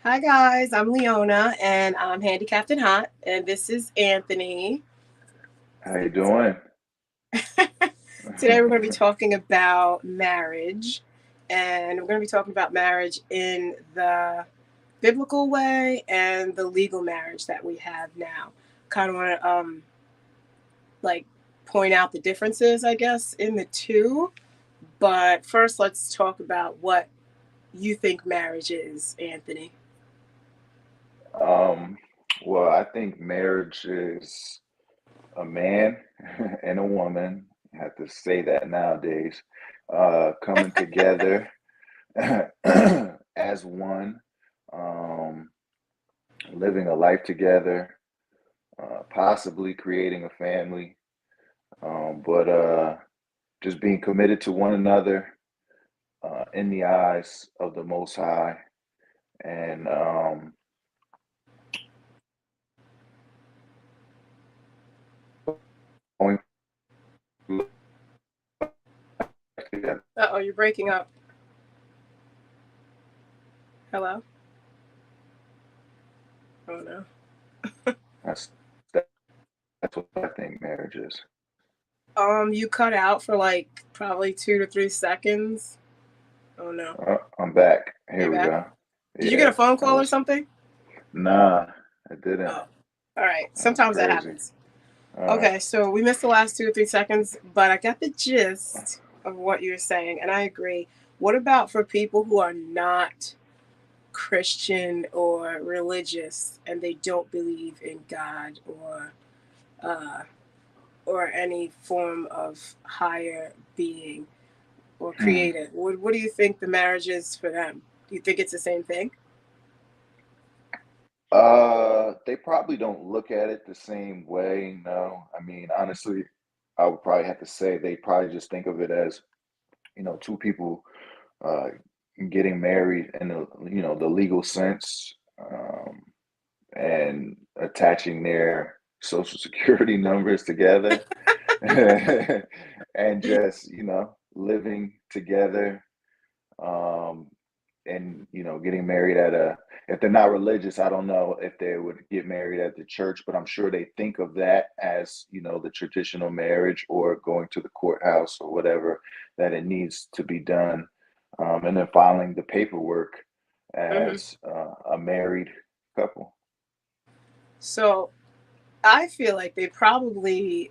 Hi guys, I'm Leona and I'm handicapped and hot, and this is Anthony. How you doing? Today we're going to be talking about marriage, and we're going to be talking about marriage in the biblical way and the legal marriage that we have now. Kind of want to like point out the differences, I guess, in the two. But first, let's talk about what you think marriage is, Anthony. Um, well, I think marriage is a man and a woman. I have to say that nowadays, coming together as one, um, living a life together, possibly creating a family, but just being committed to one another in the eyes of the Most High, and going through life together. Oh, you're breaking up. Hello? Oh no. That's that's what I think marriage is. You cut out for like probably 2 to 3 seconds. Oh no. I'm back. Are you Here we back? go. Did you get a Yeah, phone I call or was. something? Nah, I didn't. Oh. All right. That's Sometimes that crazy. happens. All right. Okay, so we missed the last 2 or 3 seconds, but I got the gist of what you're saying, and I agree. What about for people who are not Christian or religious and they don't believe in God uh, or any form of higher being or Hmm. creator? What do you think the marriage is for them? Do you think it's the same thing? They probably don't look at it the same way. No, I mean, honestly, I would probably have to say they probably just think of it as, two people uh getting married in the legal sense, and attaching their social security numbers together and just living together, um and getting married at a if they're not religious, I don't know if they would get married at the church, but I'm sure they think of that as the traditional marriage, or going to the courthouse or whatever that it needs to be done, and then filing the paperwork Hmm. as a married couple. So I feel like they probably,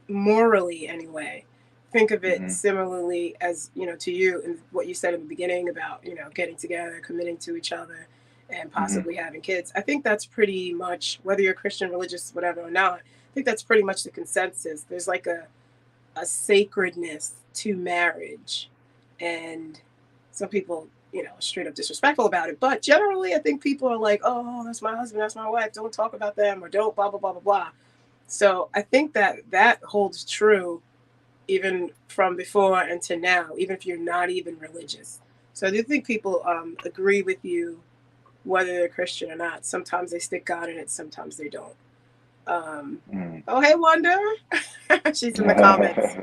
morally anyway, think of it Hmm. similarly as, to you and what you said in the beginning about, getting together, committing to each other, and Hmm. possibly having kids. I think that's pretty much, whether you're Christian, religious, whatever or not, I think that's pretty much the consensus. There's like a sacredness to marriage. And some people, straight up disrespectful about it. But generally, I think people are like, oh, that's my husband, that's my wife. Don't talk about them or don't blah, blah, blah, blah, blah. So I think that holds true even from before and to now, even if you're not even religious. So I do think people agree with you whether they're Christian or not. Sometimes they stick God in it, sometimes they don't. Um, Mm. oh, hey, Wonder. She's in the comments.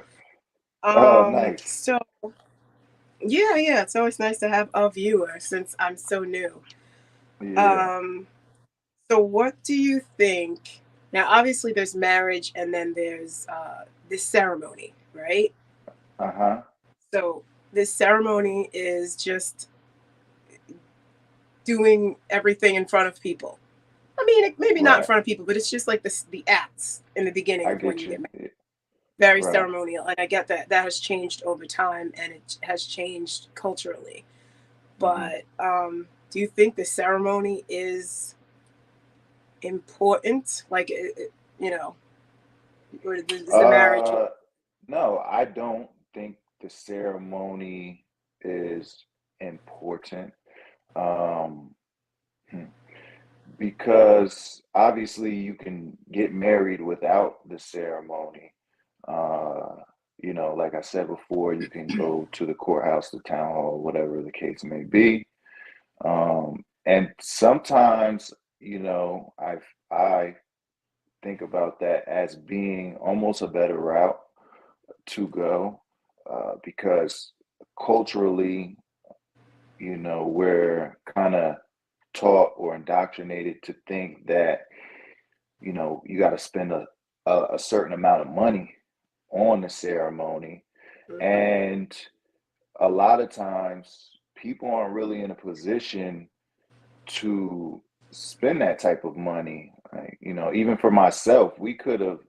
Oh, nice. So yeah, yeah, it's always nice to have a viewer since I'm so new. Yeah. Um, so what do you think? Now, obviously, there's marriage, and then there's this ceremony, right? Uh-huh. So this ceremony is just doing everything in front of people. I mean, maybe not in Right. front of people, but it's just like the acts in the beginning I of when get you get you. married. Very Right. ceremonial, and I get that that has changed over time, and it has changed culturally. Hmm. But do you think the ceremony is important? Like, you know, or is the marriage? Uh, no, I don't think the ceremony is important. Um, hmm, because obviously you can get married without the ceremony. Uh, like I said before, you can go to the courthouse, the town hall, whatever the case may be. And sometimes, I think about that as being almost a better route to go, because culturally, we're kind of taught or indoctrinated to think that, you got to spend a certain amount of money on the ceremony. Mhm. And a lot of times people aren't really in a position to spend that type of money. Like, even for myself, we could have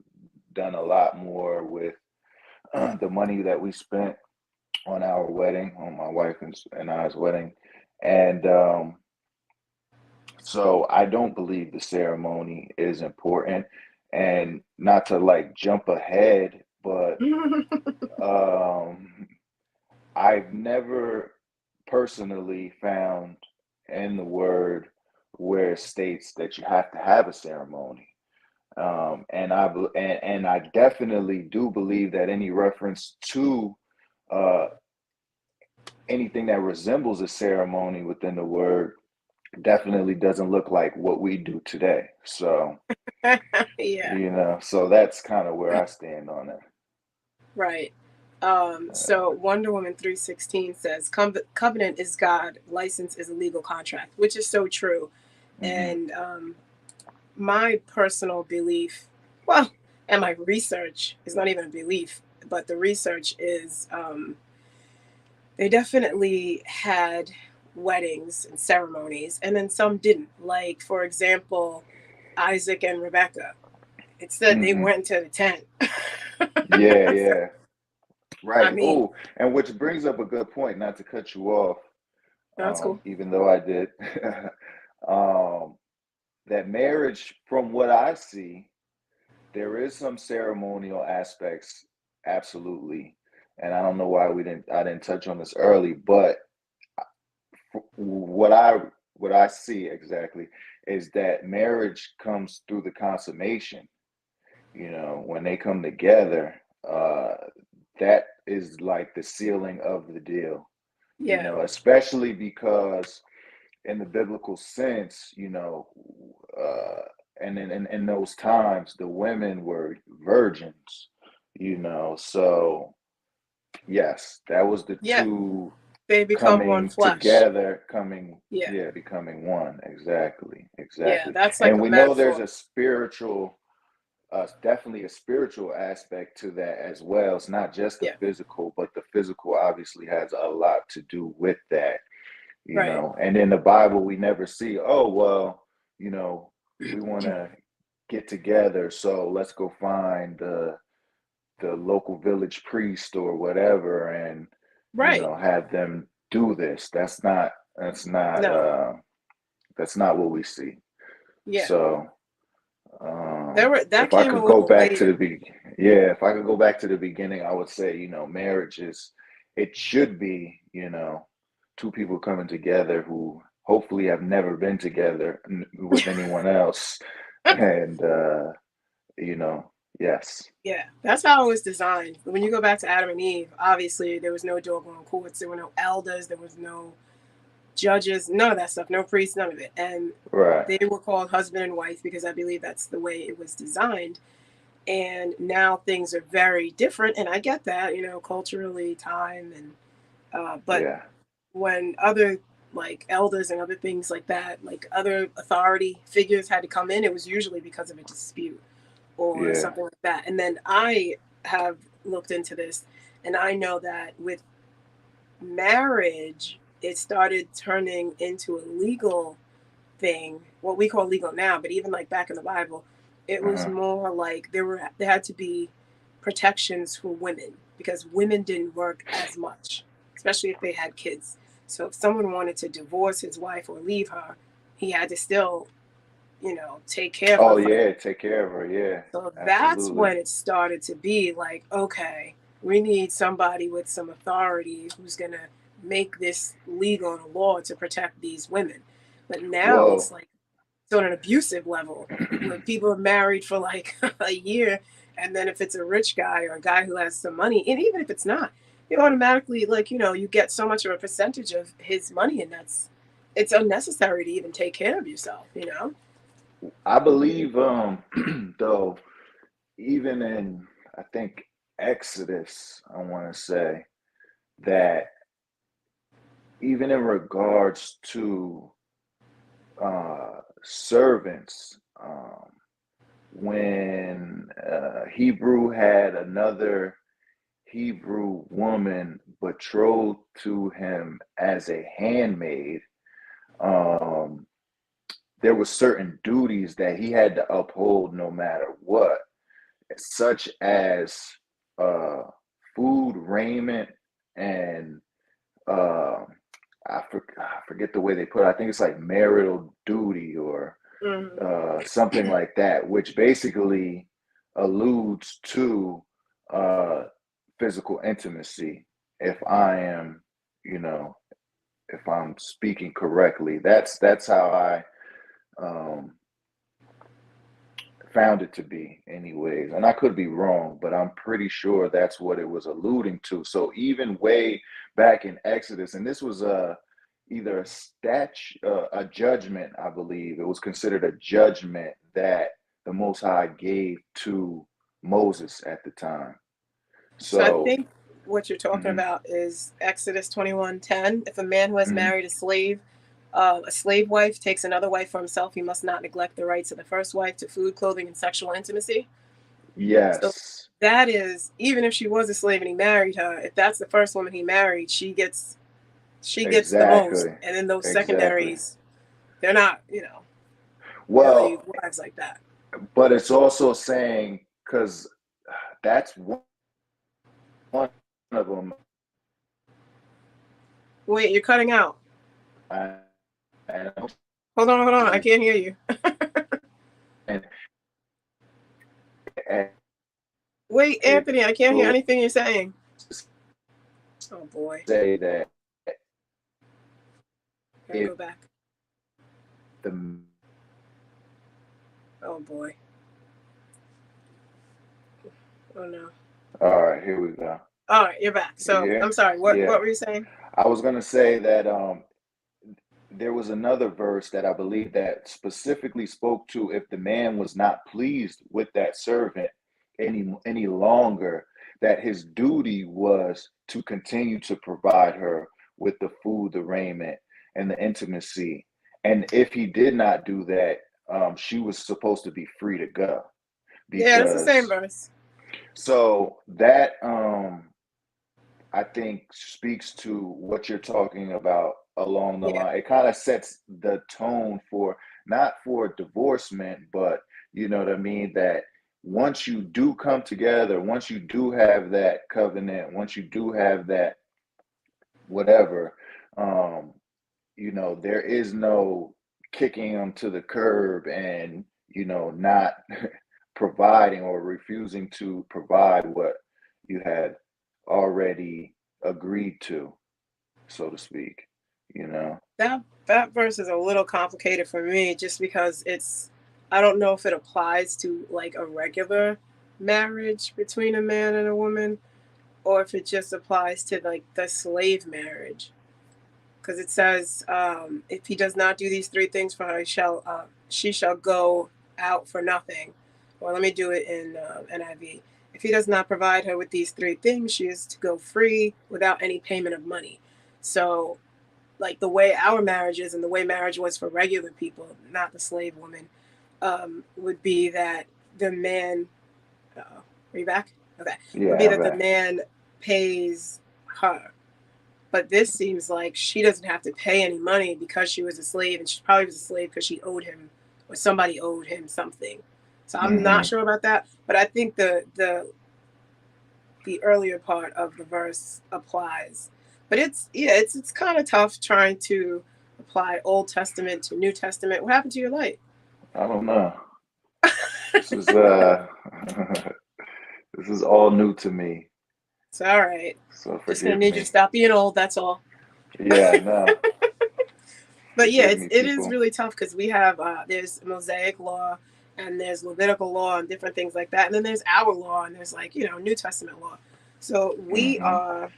done a lot more with the money that we spent on our wedding, on my wife and I's wedding. And so I don't believe the ceremony is important. And not to like jump ahead, but um, I've never personally found in the word where it states that you have to have a ceremony. And I definitely do believe that any reference to uh, anything that resembles a ceremony within the word definitely doesn't look like what we do today. So, Yeah, so that's kind of where I stand on it. right. So Wonder Woman 3:16 says, Covenant is God, license is a legal contract," which is so true. Hmm. And my personal belief, well, and my research is not even a belief, but the research is they definitely had weddings and ceremonies, and then some didn't. Like, for example, Isaac and Rebecca. It said they Hmm. went into the tent. Yeah, So, yeah. I Right. mean, Oh, and which brings up a good point, not to cut you off, that's cool. even though I did. um, that marriage, from what I see, there is some ceremonial aspects, absolutely. And I don't know why I didn't touch on this early, but what I what I see exactly is that marriage comes through the consummation. When they come together, that is like the sealing of the deal. Yeah. Especially because in the biblical sense, uh, and in those times, the women were virgins, so yes, that was the Yeah. two They become one coming flesh. together, Yeah. yeah, becoming one. Exactly, Yeah. exactly. That's like And a we know there's metaphor. a spiritual, definitely a spiritual aspect to that as well. It's not just the Yeah. physical, but the physical obviously has a lot to do with that. Right. And in the Bible, we never see, oh, well, you know, we want to get together, so let's go find the local village priest or whatever, and Right. have them do this. That's not No. that's not what we see. Yeah. So That if I came a could go little back to later. yeah, if I could go back to the beginning, I would say, marriage is, it should be, two people coming together who hopefully have never been together with anyone else. And, yes. Yeah, that's how it was designed. When you go back to Adam and Eve, obviously there was no doggone courts, there were no elders, there was no judges, none of that stuff, no priests, none of it. And Right. they were called husband and wife because I believe that's the way it was designed. And now things are very different, and I get that, culturally, time, and but Yeah. when other like elders and other things like that, like other authority figures had to come in, it was usually because of a dispute or Yeah. something like that. And then I have looked into this, and I know that with marriage, it started turning into a legal thing, what we call legal now, but even like back in the Bible, it was Uh-huh. more like there had to be protections for women because women didn't work as much, especially if they had kids. So if someone wanted to divorce his wife or leave her, he had to still, take care of her Oh financially. yeah, take care of her. Yeah, So that's absolutely. when it started to be like, okay, we need somebody with some authority who's going to make this legal and a law to protect these women. But now it's Well, like it's on an abusive level where people are married for like a year. And then if it's a rich guy or a guy who has some money, and even if it's not, you automatically, like, you get so much of a percentage of his money. And it's unnecessary to even take care of yourself. I believe, though, even in, I think, Exodus, I want to say that even in regards to servants. When Hebrew had another Hebrew woman betrothed to him as a handmaid, um, there were certain duties that he had to uphold no matter what, such as uh, food, raiment, and uh, I forget the way they put it. I think it's like marital duty or Mhm. something like that, which basically alludes to uh, physical intimacy. If I am, you know, if I'm speaking correctly, that's how I um, found it to be, anyways. And I could be wrong, but I'm pretty sure that's what it was alluding to. So even way back in Exodus, and this was either a judgment, I believe. It was considered a judgment that the Most High gave to Moses at the time. So I So, think what you're talking mhm, about is Exodus 21:10. If a man who has mhm. married a slave wife takes another wife for himself, he must not neglect the rights of the first wife to food, clothing, and sexual intimacy. So Yes, that is, even if she was a slave and he married her, if that's the first woman he married, she gets the most. exactly, And then those exactly. secondaries, they're not, really Well, wives like that. but it's also saying because that's one of them. Wait, you're cutting out. I, and, Hold on. I can't hear you. and, and Wait, it Anthony, I can't hear goes anything you're saying. to Oh boy. say that Gotta if go back. the Oh boy. Oh no. all right, here we go. All right, you're back. You So I'm hear? sorry. What Yeah, were you saying? I was gonna say that there was another verse that I believe that specifically spoke to if the man was not pleased with that servant any longer, that his duty was to continue to provide her with the food, the raiment, and the intimacy. And if he did not do that, she was supposed to be free to go Yeah, that's the same because verse. so that I think speaks to what you're talking about along the Yeah. line. It kind of sets the tone for not for divorcement, but you know what I mean? That once you do come together, once you do have that covenant, once you do have that whatever, um, there is no kicking them to the curb and, not providing or refusing to provide what you had already agreed to, so to speak, you know? That verse is a little complicated for me just because I don't know if it applies to like a regular marriage between a man and a woman or if it just applies to like the slave marriage. Because it says, if he does not do these three things for her, she shall go out for nothing. Well, let me do it in NIV. If he does not provide her with these three things, she is to go free without any payment of money. So, like the way our marriage is and the way marriage was for regular people, not the slave woman, would be that the man, are you back? Okay. Would be Yeah, I'm that the back. man pays her, but this seems like she doesn't have to pay any money because she was a slave, and she probably was a slave because she owed him or somebody owed him something. So I'm not Hmm. sure about that, but I think the earlier part of the verse applies. But it's kind of tough trying to apply Old Testament to New Testament. What happened to your light? I don't know. This is this is all new to me, It's all right. so Just gonna forgive need you to me. stop being old. That's all. Yeah, no, But yeah, forgive it's me, it is people. really tough because we have there's Mosaic law and there's Levitical law and different things like that, and then there's our law and there's like New Testament law. So we Hmm. are,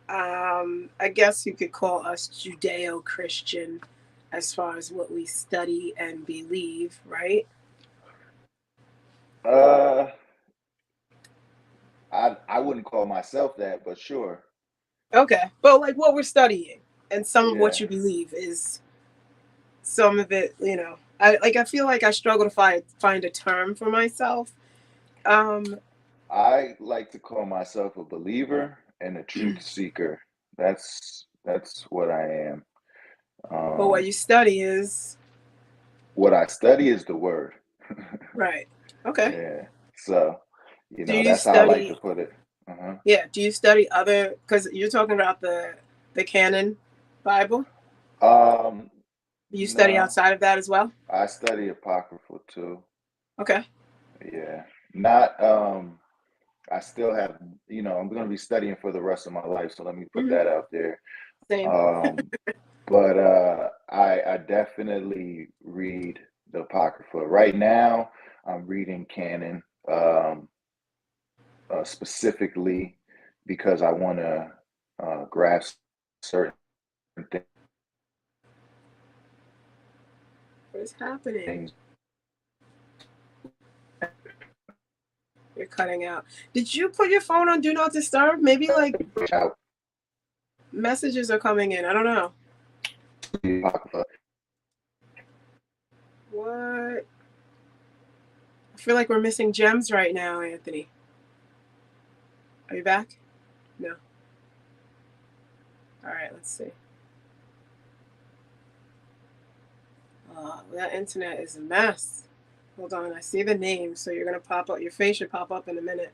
I guess you could call us Judeo-Christian as far as what we study and believe, right? Uh, I wouldn't call myself that, but sure. Okay, but like what we're studying and some of what Yeah. you believe is some of it, I feel like I struggle to find a term for myself. Um, I like to call myself a believer and a truth seeker. That's what I am. but what Um, you study is what I study is the word. right. Okay. Yeah. So, Do you that's how I like to study? put it. Uh-huh. Yeah. Do you study other? Because you're talking about the canon Bible. Um, You study no, outside of that as well. I study apocryphal too. Okay. Yeah. Not I still have, I'm going to be studying for the rest of my life, so let me put Hmm. that out there. Same. Um, but I definitely read the Apocrypha. Right now, I'm reading canon, specifically because I want to grasp certain What is happening? things You're cutting out. Did you put your phone on Do Not Disturb? Maybe like out messages are coming in. I don't know. the Apocrypha. What? I feel like we're missing gems right now, Anthony. Are you back? No. All right, let's see. That internet is a mess. Hold on, I see the name, so you're gonna pop up. Your face should pop up in a minute.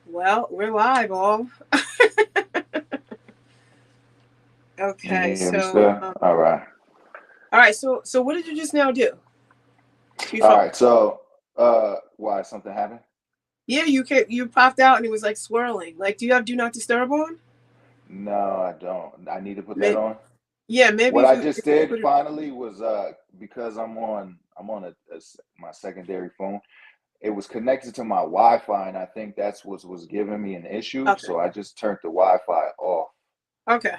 Well, we're live, all. Can Okay, you hear me so still? All right. all right, so what did you just now do to your All phone? right. So, why something happened? Yeah, you popped out and it was like swirling. Like, do you have Do Not Disturb on? No, I don't. I need to put that May on. Yeah, maybe What if I you just if you did put it. finally was because I'm on my secondary phone. It was connected to my Wi-Fi, and I think that's what was giving me an issue. Okay, So I just turned the Wi-Fi off. okay,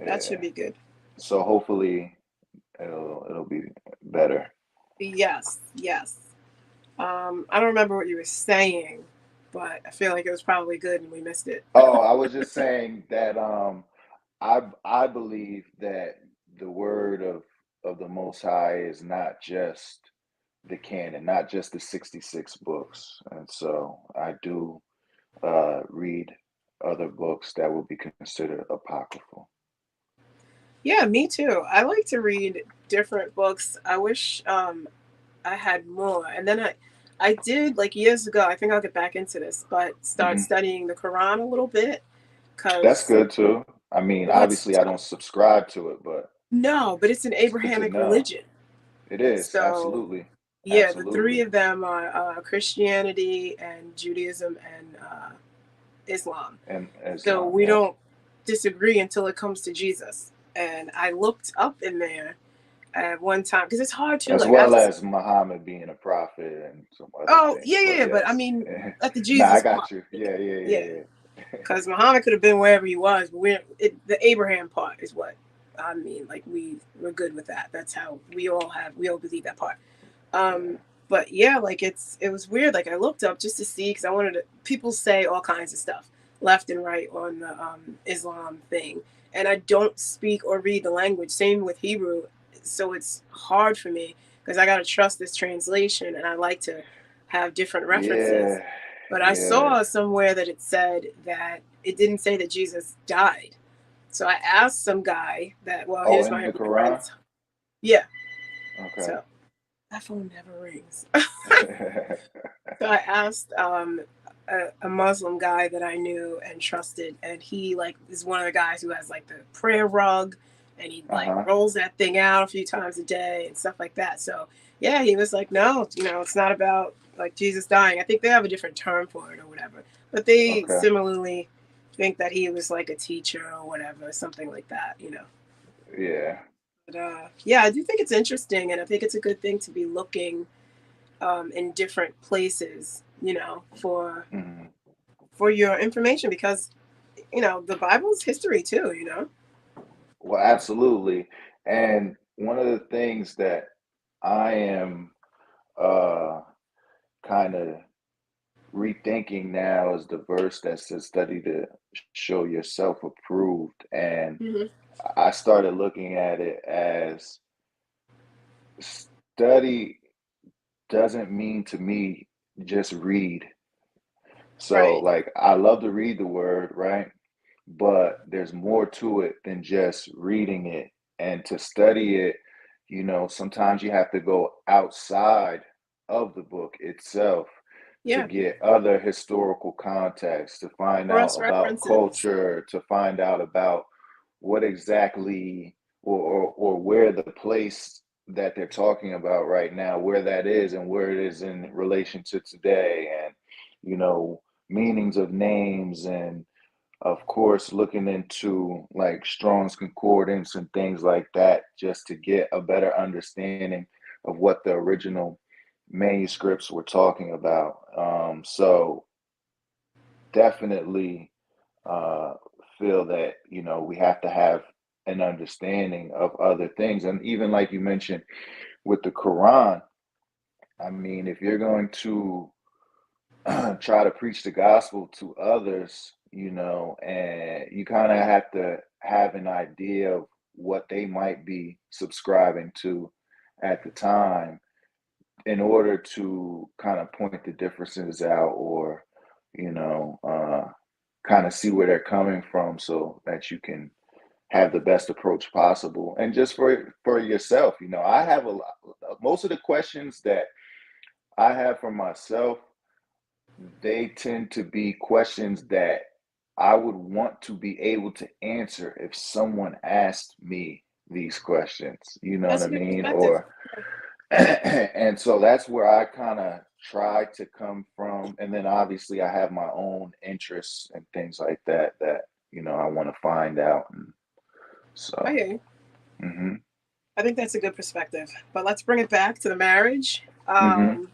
that should Yeah. be good. So hopefully it'll be better. Yes, yes. I don't remember what you were saying, but I feel like it was probably good and we missed it. Oh, I was just saying that I believe that the word of the Most High is not just the canon, not just the 66 books, and so I do read other books that will be considered apocryphal. Yeah, me too. I like to read different books. I wish I had more. And then I did like years ago. I think I'll get back into this, but start Hmm. studying the Quran a little bit That's because good too. I mean, well, it's obviously, I don't subscribe to it, but no, but it's an it's good to Abrahamic know. religion. It is So absolutely, yeah, the three absolutely, of them are Christianity and Judaism and Islam. and So Islam. we Yep. don't disagree until it comes to Jesus. And I looked up in there at one time because it's hard to As like well after. as Muhammad being a prophet and some other Oh things. yeah, yeah, But yeah. But I yes, mean, at the nah, I Jesus part, got you. Yeah, yeah, yeah, yeah, yeah. because Muhammad could have been wherever he was, but the Abraham part is what I mean. Like we're good with that. That's how we all believe that part. Yeah. But yeah, like it was weird. Like I looked up just to see because I wanted to. People say all kinds of stuff left and right on the Islam thing, and I don't speak or read the language. Same with Hebrew, so it's hard for me because I gotta trust this translation, and I like to have different references. Yeah, But I yeah. saw somewhere that it said that it didn't say that Jesus died. So I asked some guy that, well, Oh, here's in my the Quran? friends. Yeah. Okay. So that phone never rings. So I asked a Muslim guy that I knew and trusted, and he like is one of the guys who has like the prayer rug, and he like Uh-huh. rolls that thing out a few times a day and stuff like that. So yeah, he was like, no, it's not about like Jesus dying. I think they have a different term for it or whatever, but they Okay. similarly think that he was like a teacher or whatever, something like that. Yeah. But yeah, I do think it's interesting, and I think it's a good thing to be looking in different places, Mhm. for your information because the Bible's history too. Well, absolutely. And one of the things that I am uh kind of rethinking now is the verse that says study to show yourself approved. And Hmm. I started looking at it as study doesn't mean to me just read. So, Right. like, I love to read the word, right? But there's more to it than just reading it. And to study it, sometimes you have to go outside of the book itself to Yeah. get other historical context, to find out Cross about references. culture, to find out about what exactly or where the place that they're talking about right now, where that is and where it is in relation to today, and you know, meanings of names, and of course looking into like Strong's Concordance and things like that, just to get a better understanding of what the original manuscripts were talking about. So definitely uh, feel that we have to have an understanding of other things, and even like you mentioned with the Quran. I mean, if you're going to try to preach the gospel to others, and you kind of have to have an idea of what they might be subscribing to at the time in order to kind of point the differences out, or you know uh, kind of see where they're coming from, so that you can have the best approach possible. And just for yourself, I have a lot, most of the questions that I have for myself, they tend to be questions that I would want to be able to answer if someone asked me these questions, you know what That's I a good mean? perspective. Or and so that's where I kind of try to come from. And then obviously I have my own interests and things like that I want to find out. And I so, hear you. hmm I think that's a good perspective. But let's bring it back to the marriage. hmm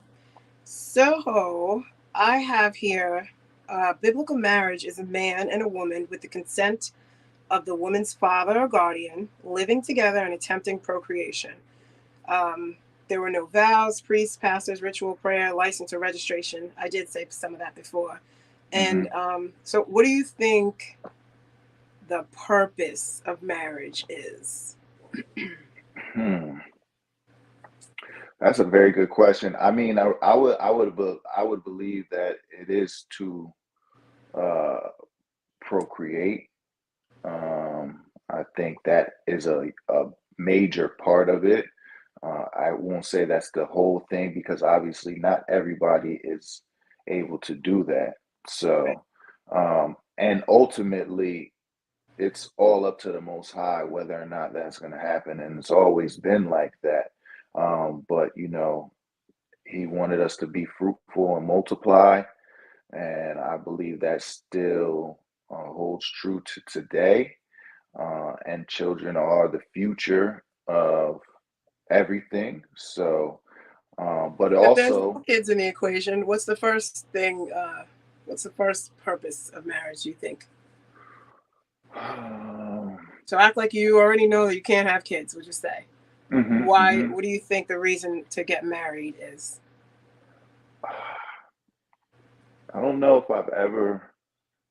So I have here biblical marriage is a man and a woman with the consent of the woman's father or guardian living together and attempting procreation. Um, there were no vows, priests, pastors, ritual prayer, license, or registration. I did say some of that before. And hmm so, what do you think the purpose of marriage is? hmm. That's a very good question. I mean, I would believe that it is to uh, procreate. I think that is a major part of it. I won't say that's the whole thing, because obviously not everybody is able to do that. Right. So, and ultimately, it's all up to the Most High whether or not that's going to happen. And it's always been like that. But, He wanted us to be fruitful and multiply. And I believe that still holds true to today. And children are the future of everything. So, but If there's no also, kids in the equation, what's the first thing? What's the first purpose of marriage? You think? mhm, So act like you already know that you can't have kids. Would you say? Why? mhm. What do you think the reason to get married is? I don't know if I've ever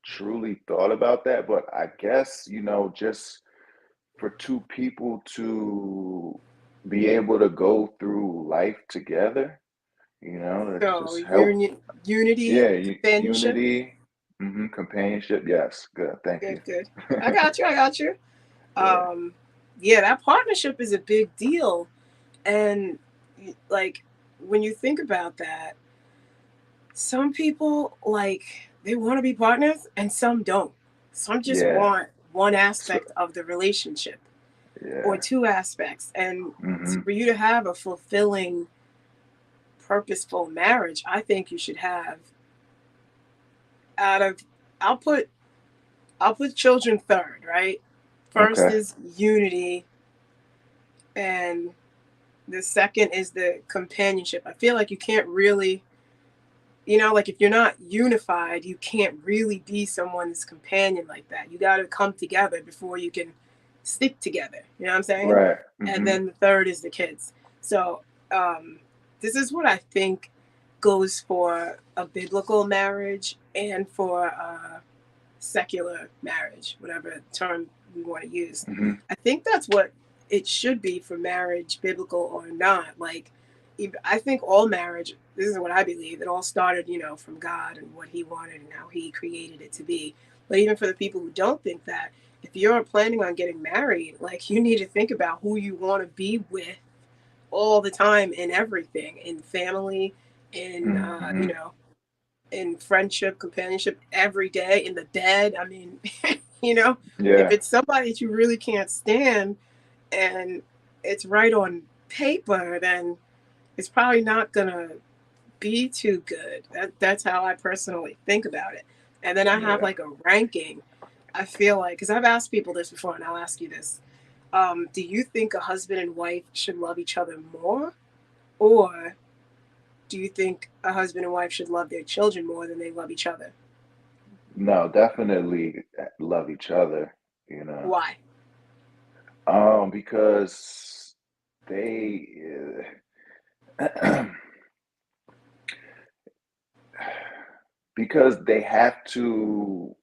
truly thought about that, but I guess, just for two people to be able to go through life together, to So just help. unity, Yeah, companionship. unity, companionship. Yes, good. Thank Good, you. good. I got you. I got you. Yeah. Um, yeah, that partnership is a big deal, and like when you think about that, some people they want to be partners, and some don't. Some just Yeah. want one So, aspect of the relationship or yeah. two aspects, and hmm for you to have a fulfilling, purposeful marriage, I think you should have out of. I'll put I'll put children third, right? First Okay. is unity, and the second is the companionship. I feel like you can't really, like if you're not unified, you can't really be someone's companion like that. You got to come together before you can stick together. You know what I'm saying? Right. And then the third is the kids. So, um, this is what I think goes for a biblical marriage and for a secular marriage, whatever term we want to use. Hmm. I think that's what it should be for marriage, biblical or not. Like, I think all marriage, this is what I believe, it all started, from God and what he wanted and how he created it to be. But even for the people who don't think that, if you're planning on getting married, like, you need to think about who you want to be with all the time in everything, in family, in, Hmm. in friendship, companionship, every day, in the bed. I mean, you know, if Yeah. it's somebody that you really can't stand and it's right on paper, then it's probably not gonna be too good. That's how I personally think about it. And then I have Yeah. like a ranking. I feel like, because I've asked people this before, and I'll ask you this: do you think a husband and wife should love each other more, or do you think a husband and wife should love their children more than they love each other? No, definitely love each other, you know. Why? Because they because they have to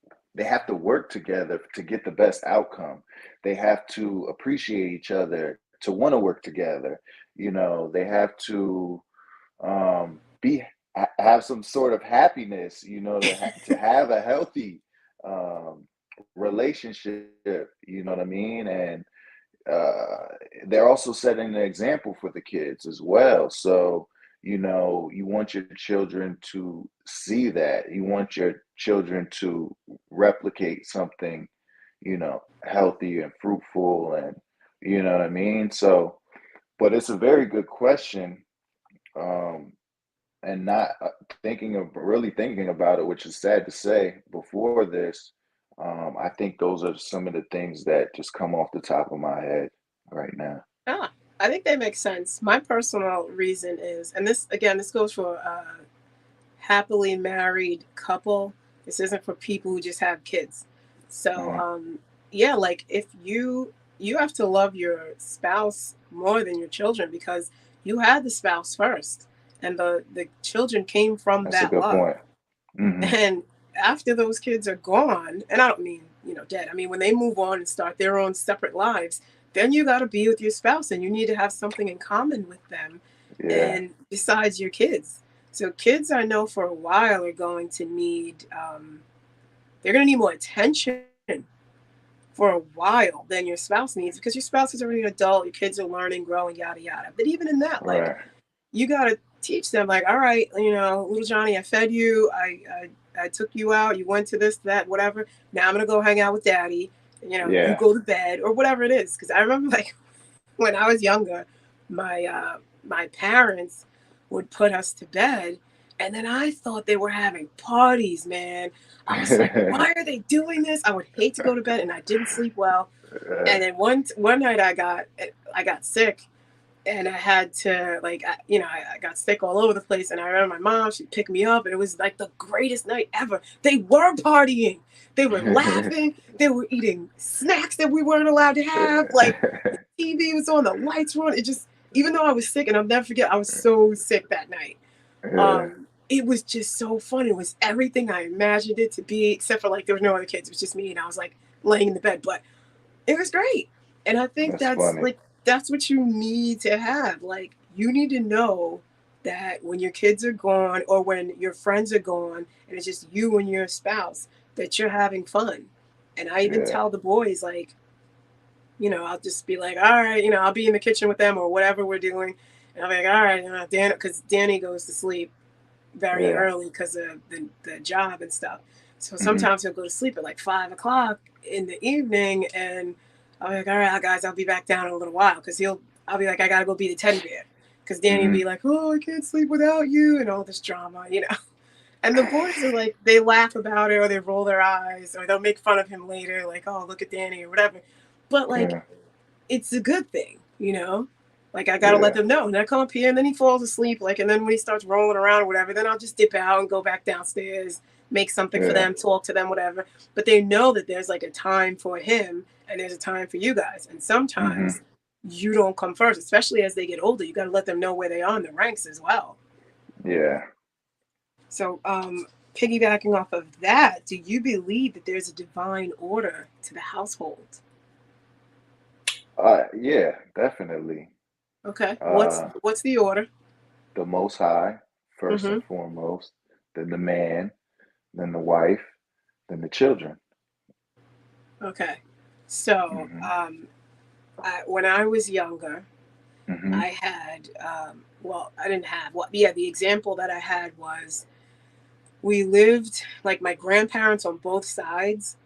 work together to get the best outcome. They have to appreciate each other to want to work together. They have to be have some sort of happiness, to have a healthy um, relationship. You know what I mean? And uh, they're also setting an example for the kids as well. So, you want your children to see that. You want your children to replicate something, healthy and fruitful, and you know what I mean? So, but it's a very good question. Um, and not really thinking about it, which is sad to say before this. I think those are some of the things that just come off the top of my head right now. Ah, I think they make sense. My personal reason is, and this again, this goes for a happily married couple. This isn't for people who just have kids. So, Hmm. yeah, like if you have to love your spouse more than your children because you had the spouse first, and the children came from That's a that good love. point. Hmm. And after those kids are gone, and I don't mean, dead, I mean, when they move on and start their own separate lives, then you got to be with your spouse and you need to have something in common with them. Yeah. And besides your kids. So, kids, I know for a while are going to need, they're going to need more attention for a while than your spouse needs because your spouse is already an adult, your kids are learning, growing, yada, yada. But even in that, like, Right. you got to teach them, like, all right, little Johnny, I fed you, I took you out, you went to this, that, whatever. Now I'm gonna go hang out with daddy. You Yeah. go to bed or whatever it is. Because I remember, like, when I was younger, my parents would put us to bed, and then I thought they were having parties, man. I was like, why are they doing this? I would hate to go to bed, and I didn't sleep well. And then one night I got sick, and I had to, like, I got sick all over the place. And I remember my mom, she'd pick me up, and it was like the greatest night ever. They were partying, they were laughing, they were eating snacks that we weren't allowed to have. Like, the TV was on, the lights were on. It just, even though I was sick, and I'll never forget, I was so sick that night. Yeah. It was just so fun. It was everything I imagined it to be, except for, like, there was no other kids. It was just me, and I was like laying in the bed. But it was great. And I think That's funny. that's what you need to have. Like, you need to know that when your kids are gone or when your friends are gone and it's just you and your spouse, that you're having fun. And I even Yeah. tell the boys, like, I'll just be like, all right, I'll be in the kitchen with them or whatever we're doing. And I'll be like, all right, Dan, because Danny goes to sleep very Yeah. early because of the job and stuff. So Hmm. sometimes he'll go to sleep at like 5 o'clock in the evening, and I'll be like, all right, guys, I'll be back down in a little while because I'll be like, I gotta go be the teddy bear because Danny will Hmm. be like, oh, I can't sleep without you, and all this drama. And the boys are like, they laugh about it or they roll their eyes or they'll make fun of him later, like, oh, look at Danny or whatever. But like, Yeah. it's a good thing. Like, I gotta let Yeah. them know. And I come up here and then he falls asleep. Like, and then when he starts rolling around or whatever, then I'll just dip out and go back downstairs, make something for Yeah. them, talk to them, whatever. But they know that there's like a time for him and there's a time for you guys. And Hmm. sometimes you don't come first, especially as they get older. You gotta let them know where they are in the ranks as well. Yeah. So, piggybacking off of that, do you believe that there's a divine order to the household? Yeah, definitely. Okay. What's Uh, what's the order? the Most High, first and Mm-hmm. foremost, then the man, then the wife, then the children. Okay. So, Hmm. when I was younger, Hmm. I had, well, I didn't have, what, yeah, the example that I had was we lived, like, my grandparents on both sides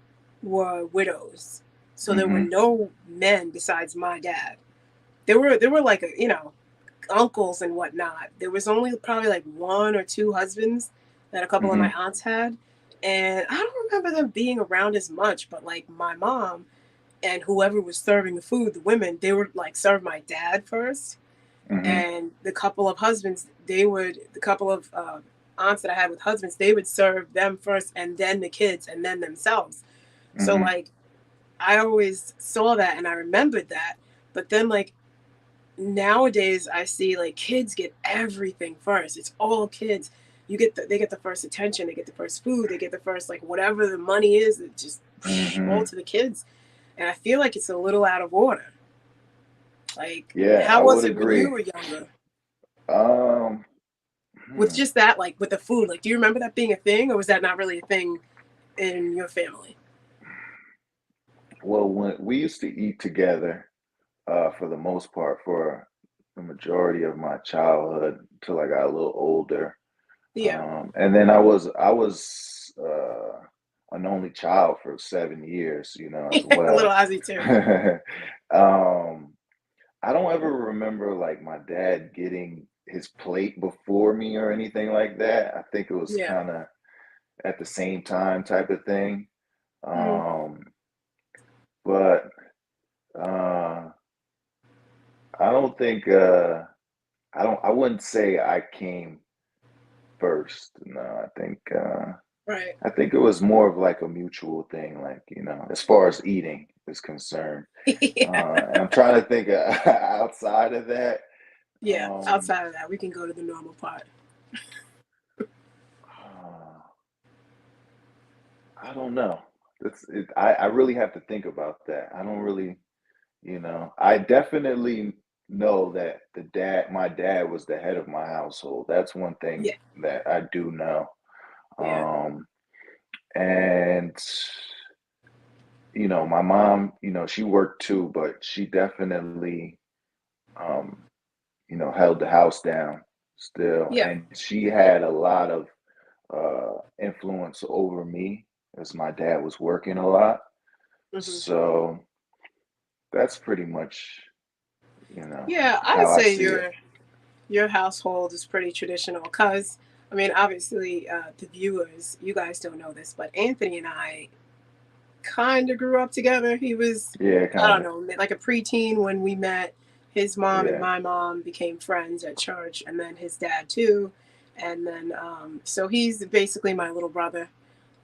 were widows. So there were Hmm. no men besides my dad. There were like, uncles and whatnot. There was only probably like one or two husbands that a couple of my Hmm. aunts had. And I don't remember them being around as much, but like my mom and whoever was serving the food, the women, they would like serve my dad first. Hmm. And the couple of husbands, the couple of aunts that I had with husbands, they would serve them first and then the kids and then themselves. So Hmm. like I always saw that and I remembered that. But then like nowadays I see like kids get everything first. It's all kids. They get the first attention, they get the first food, they get the first like whatever the money is, it just all Hmm. to the kids. And I feel like it's a little out of order. Like, Yeah, I how was would it when you agree. were younger? Um, With hmm. just that, like with the food, like do you remember that being a thing or was that not really a thing in your family? Well, when we used to eat together, for the most part, for the majority of my childhood until I got a little older. Yeah. And then I was an only child for 7 years, as A little well. Ozzy too. um, I don't ever remember like my dad getting his plate before me or anything like that. I think it was Yeah. kind of at the same time type of thing. Mm, Um, but uh, I don't think I wouldn't say I came first. No, right. I think it was more of like a mutual thing, like, as far as eating is concerned. Yeah. And I'm trying to think outside of that. Yeah. Um, Outside of that, we can go to the normal part. uh, I don't know. I really have to think about that. I don't really, I definitely know that my dad was the head of my household. That's one thing Yeah. that I do know. Yeah. Um, and my mom, she worked too, but she definitely, um, held the house down still. Yeah. And she had a lot of influence over me as my dad was working a lot. Hmm. So that's pretty much, Yeah, I would how I say see it. your household is pretty traditional because I mean, obviously, the viewers, you guys don't know this, but Anthony and I kind of grew up together. He was, Yeah, I kind don't of. know, like a preteen when we met. His mom and Yeah. my mom became friends at church, and then his dad too. And then, so he's basically my little brother.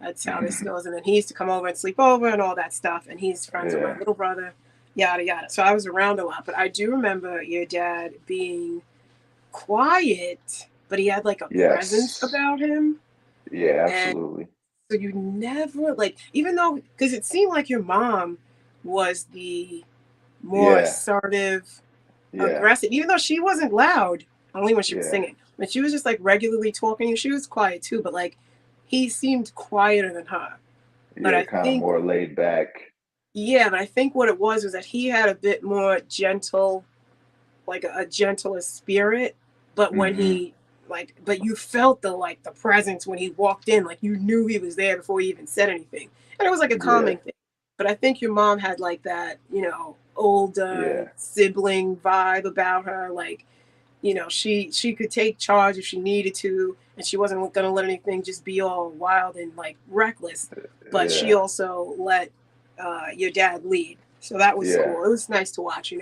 That's how this goes. And then he used to come over and sleep over and all that stuff. And he's friends with my Yeah. little brother, yada, yada. So I was around a lot. But I do remember your dad being quiet, but he had like a presence Yes. about him. Yeah, And absolutely. so you never, like, even though, because it seemed like your mom was the more Yeah. assertive, Yeah. aggressive, even though she wasn't loud, only when she was Yeah. singing. When she was just like regularly talking, she was quiet too, but like he seemed quieter than her. But Yeah, I kind of think, more laid back. yeah, but I think what it was that he had a bit more gentle, like a gentler spirit. But when Hmm. he, like, but you felt the presence when he walked in, like you knew he was there before he even said anything. And it was like a Yeah. calming thing. But I think your mom had like that, older Yeah. sibling vibe about her. Like, she could take charge if she needed to, and she wasn't gonna let anything just be all wild and like reckless. But she Yeah. also let your dad lead. So that was Yeah. cool. It was nice to watch.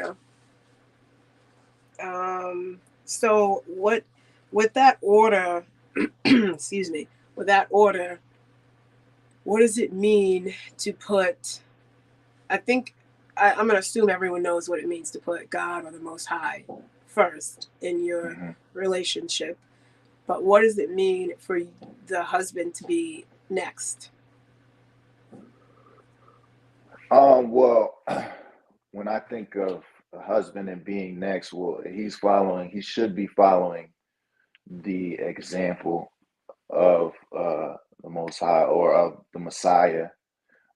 So what with that order, excuse me, with that order, what does it mean to put? I think I'm gonna assume everyone knows what it means to put God or the Most High first in your Hmm. relationship. But what does it mean for the husband to be next? Well, when I think of a husband and being next, well, he should be following the example of the Most High or of the Messiah,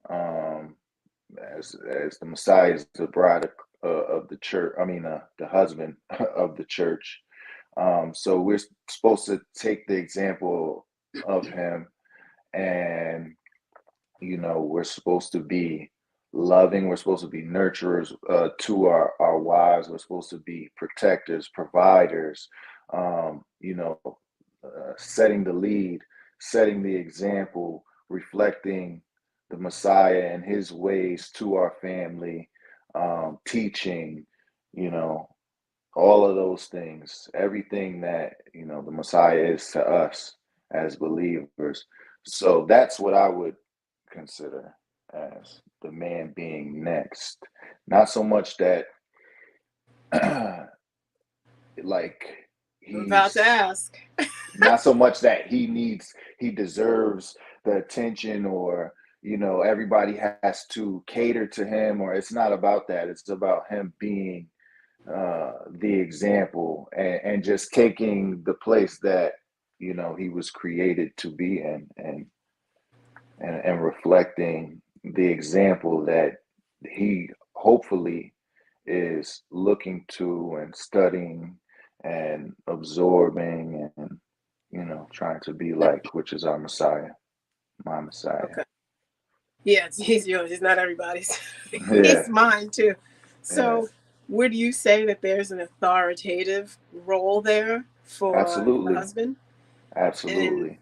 um, as the Messiah is the bride of the church. I mean, the husband of the church. So we're supposed to take the example of him, and we're supposed to be loving. We're supposed to be nurturers to our wives. We're supposed to be protectors, providers. Um, you know, setting the lead, setting the example, reflecting the Messiah and his ways to our family, teaching, you know, all of those things, everything that, the Messiah is to us as believers. So that's what I would consider as the man being next. Not so much that like I'm about to he's ask. not so much that he deserves the attention, or everybody has to cater to him, or it's not about that. It's about him being the example, and just taking the place that he was created to be in, and reflecting the example that he hopefully is looking to and studying and absorbing, and trying to be like, which is our Messiah, my Messiah. Okay. Yeah, he's yours. He's not everybody's. Yeah, He's mine too. yeah, So, would you say that there's an authoritative role there for the absolutely, husband? And absolutely.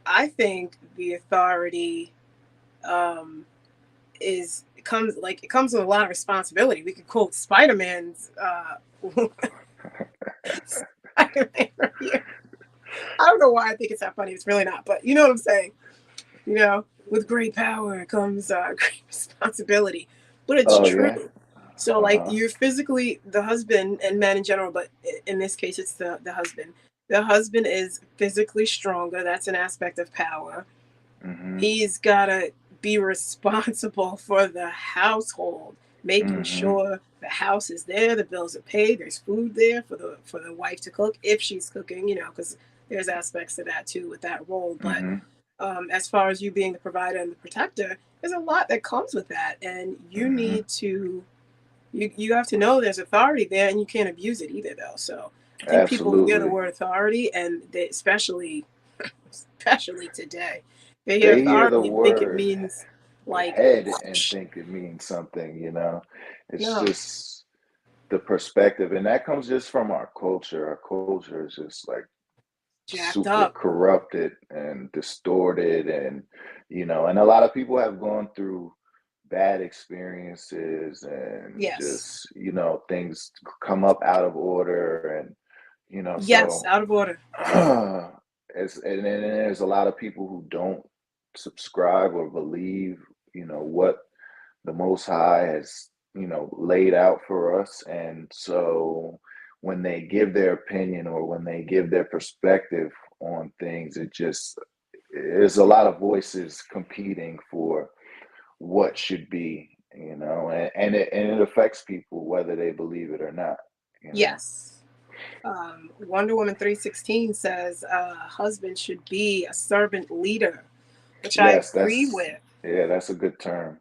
I think the authority um, it comes with a lot of responsibility. We could quote Spider-Man's Spider-Man right here. I don't know why I think it's that funny. It's really not, but you know what I'm saying. With great power comes great responsibility. But it's Oh yeah. true. So, like, Uh-huh. you're physically the husband and men in general, but in this case, it's the husband. The husband is physically stronger. That's an aspect of power. Mm-hmm. He's got to be responsible for the household, making Mm-hmm. sure the house is there, the bills are paid, there's food there for the wife to cook if she's cooking, because there's aspects to that too with that role. But Mm-hmm. as far as you being the provider and the protector, there's a lot that comes with that, and you Mm-hmm. need to you have to know there's authority there, and you can't abuse it either, though. So I think people hear the Absolutely. word authority, and they, especially today, they hear They hear the authority and think it word means like, head and whoosh. think it means something. It's No, just the perspective. And that comes just from our culture. Our culture is just like jacked super up. corrupted and distorted. And a lot of people have gone through bad experiences, and Yes, just, things come up out of order. And, yes, so out of order. and then there's a lot of people who don't subscribe or believe, what the Most High has, laid out for us. And so when they give their opinion, or when they give their perspective on things, it just there's a lot of voices competing for what should be, and it affects people whether they believe it or not, you know. Yes. Wonder Woman 3:16 says husband should be a servant leader, which I Yes, agree with. that's a good term.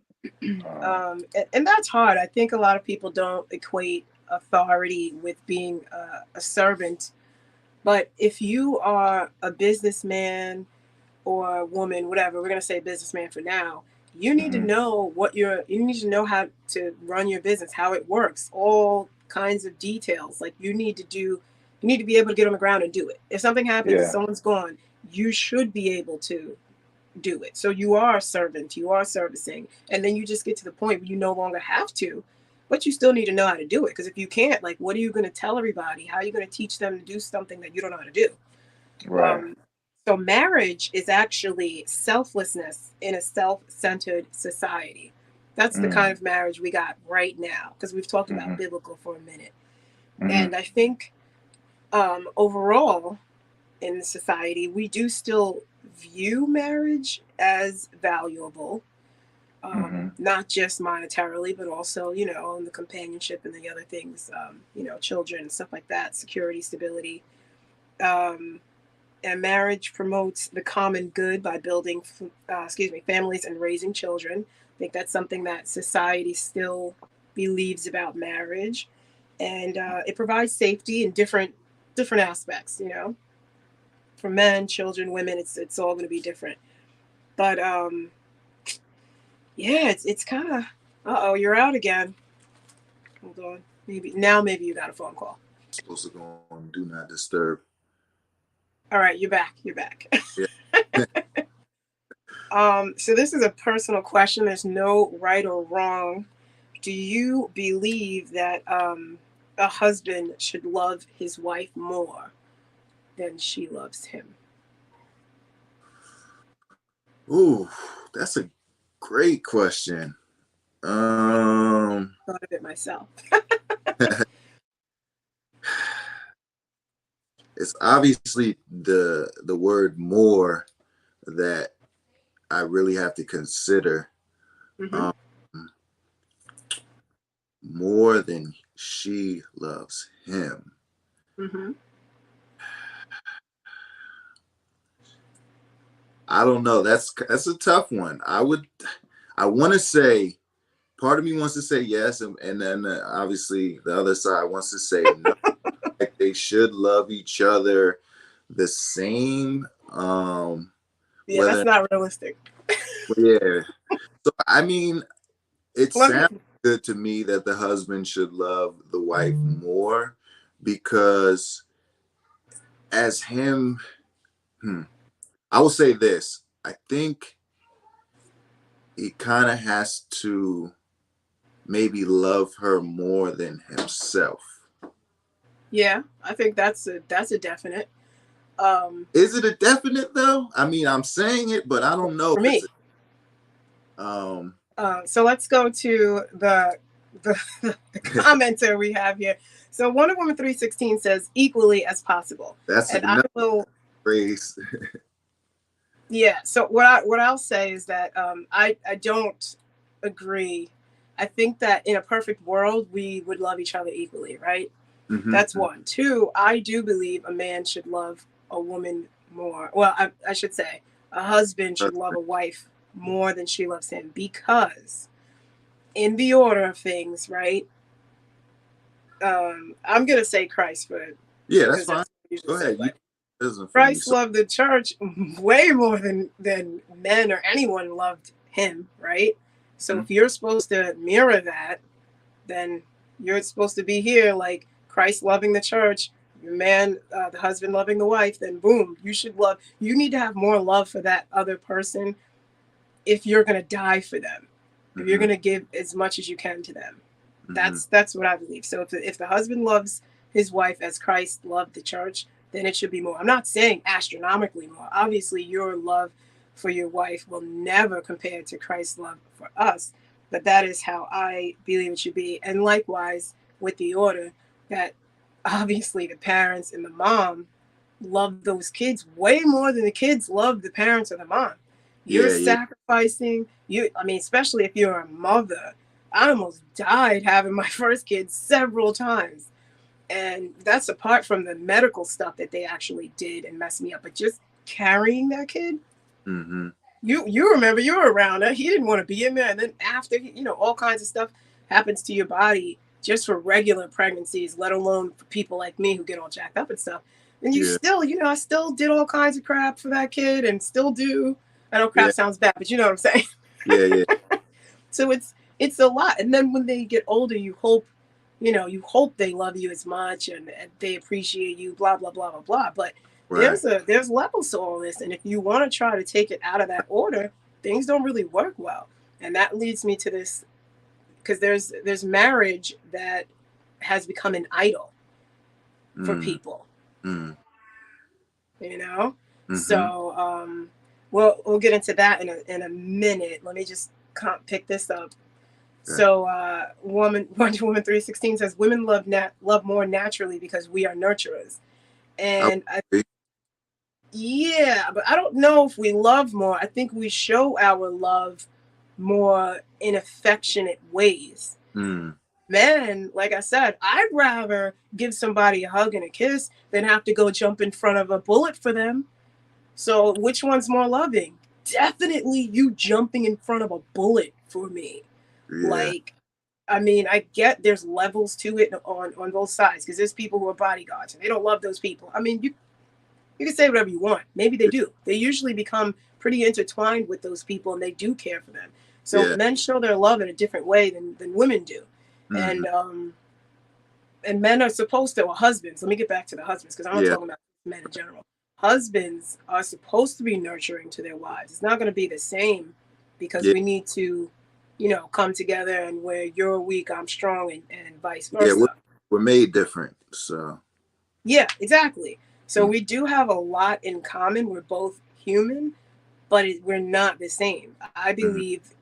Um, And that's hard. I think a lot of people don't equate authority with being a servant. But if you are a businessman or a woman, whatever, we're going to say businessman for now, mhm. you need to know how to run your business, how it works, all kinds of details. Like you need to be able to get on the ground and do it. If something happens and Yeah, someone's gone, you should be able to do it. So you are a servant, you are servicing, and then you just get to the point where you no longer have to, but you still need to know how to do it. Because if you can't, like, what are you going to tell everybody? How are you going to teach them to do something that you don't know how to do? right. Um, so marriage is actually selflessness in a self-centered society. That's the kind Mm, of marriage we got right now because we've talked about mhm, biblical for a minute. mhm, And I think overall in society, we do still view marriage as valuable. Mhm. Not just monetarily, but also, you know, in the companionship and the other things, you know, children and stuff like that, security, stability. Um, and marriage promotes the common good by building, families and raising children. I think that's something that society still believes about marriage, and it provides safety in different aspects. You know, for men, children, women, it's all going to be different. But yeah, it's kind of. Uh oh, you're out again. Hold on. Maybe you got a phone call. Supposed to go on do not disturb. All right, you're back. You're back. Yeah. So this is a personal question. There's no right or wrong. Do you believe that a husband should love his wife more than she loves him? Ooh, that's a great question. Thought of it myself. It's obviously the word more that I really have to consider. Hmm. Um, more than she loves him. Hmm. I don't know. That's a tough one. I want to say, part of me wants to say yes, and then obviously the other side wants to say no. Like they should love each other the same. Yeah, that's Whether not realistic. yeah. So I mean, it Let me. sounds good to me that the husband should love the wife more because as him, I will say this. I think he kind of has to maybe love her more than himself. Yeah, I think that's a definite. Um, Is it a definite though? I mean, I'm saying it, but I don't know for if it's me. um So let's go to the commenter we have here. So Wonder Woman 316 says equally as possible. that's And I another will. phrase. Yeah. So what I'll say is that I don't agree. I think that in a perfect world we would love each other equally, right? Mm-hmm. That's one. Two, I do believe a man should love a woman more. Well, I should say a husband should love a wife more than she loves him because in the order of things, right? I'm gonna say Christ for Yeah, that's because fine. that's what I usually Go say, ahead. You but isn't for me. Christ So loved the church way more than men or anyone loved him, right? So mm-hmm. if you're supposed to mirror that, then you're supposed to be here like Christ loving the church, the husband loving the wife, then boom, you need to have more love for that other person if you're going to die for them, if you're Mm-hmm. going to give as much as you can to them. Mm-hmm. That's what I believe. So if the husband loves his wife as Christ loved the church, then it should be more. I'm not saying astronomically more. Obviously, your love for your wife will never compare to Christ's love for us, but that is how I believe it should be. And likewise with the order that obviously the parents and the mom love those kids way more than the kids love the parents or the mom. You're Yeah, yeah, sacrificing I mean, especially if you're a mother. I almost died having my first kid several times. And that's apart from the medical stuff that they actually did and messed me up. But just carrying that kid, mm-hmm. you remember you were around it. He didn't want to be in there. And then after, all kinds of stuff happens to your body just for regular pregnancies, let alone for people like me who get all jacked up and stuff. And you Yeah, still, I still did all kinds of crap for that kid and still do. I know yeah, crap sounds bad, but you know what I'm saying? yeah, yeah, So it's a lot. And then when they get older, you hope they love you as much and they appreciate you, blah, blah, blah, blah, blah. But right. there's levels to all this. And if you want to try to take it out of that order, things don't really work well. And that leads me to this because there's marriage that has become an idol for Mm, people, mm, you know? mm-hmm. So we'll get into that in a minute. Let me just pick this up. Okay. So, Wonder Woman 316 says women love more naturally because we are nurturers, and Okay. yeah, but I don't know if we love more. I think we show our love more in affectionate ways. Mm. Men, like I said, I'd rather give somebody a hug and a kiss than have to go jump in front of a bullet for them. So which one's more loving? Definitely you jumping in front of a bullet for me. Yeah. Like, I mean, I get there's levels to it on both sides because there's people who are bodyguards and they don't love those people. I mean, you can say whatever you want. Maybe they do. They usually become pretty intertwined with those people and they do care for them. So Yeah. men show their love in a different way than women do. Mhm. And men are supposed to, or husbands, let me get back to the husbands because I'm not Yeah. talking about men in general. Husbands are supposed to be nurturing to their wives. It's not going to be the same because Yeah. we need to, come together and where you're weak, I'm strong, and vice Yeah. versa. We're made different. So. Yeah, exactly. So Mm. we do have a lot in common. We're both human, but we're not the same. I Mhm. believe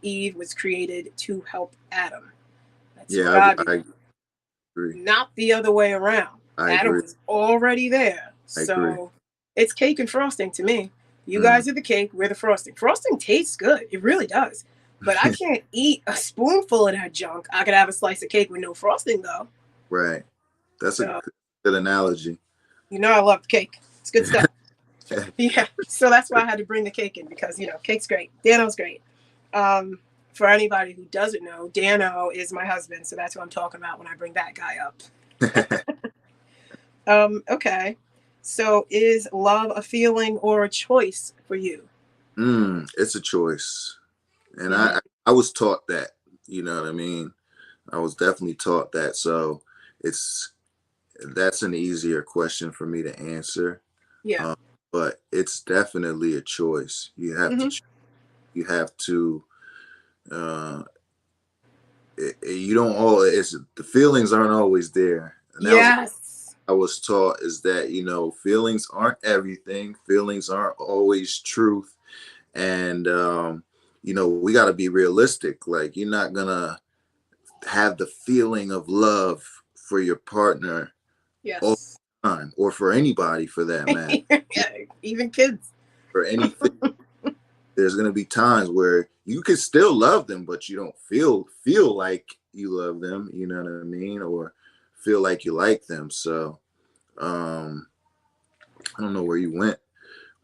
Eve was created to help Adam. That's what Yeah. I I believe. agree. Not the other way around. I Adam agree. was already there. I agree. So it's cake and frosting to me. You Mm. guys are the cake, we're the frosting. Frosting tastes good. It really does. But I can't eat a spoonful of that junk. I could have a slice of cake with no frosting though. Right. That's a So good analogy. I love cake. It's good stuff. Yeah. So that's why I had to bring the cake in because cake's great. Dano's great. For anybody who doesn't know, Dano is my husband, so that's what I'm talking about when I bring that guy up. Okay. So is love a feeling or a choice for you? It's a choice. And Mm-hmm. I was taught that, you know what I mean? I was definitely taught that. So that's an easier question for me to answer. Yeah. Um, but it's definitely a choice. Mm-hmm. You have to, uh, you don't all, it's the feelings aren't always there. And that was, Yes. I was taught is that, feelings aren't everything. Feelings aren't always truth. And, we got to be realistic. Like you're not going to have the feeling of love for your partner all Yes. the time or for anybody for that matter. Yeah, even kids. For anything, there's going to be times where you can still love them but you don't feel like you love them, you know what I mean, or feel like you like them. So I don't know where you went,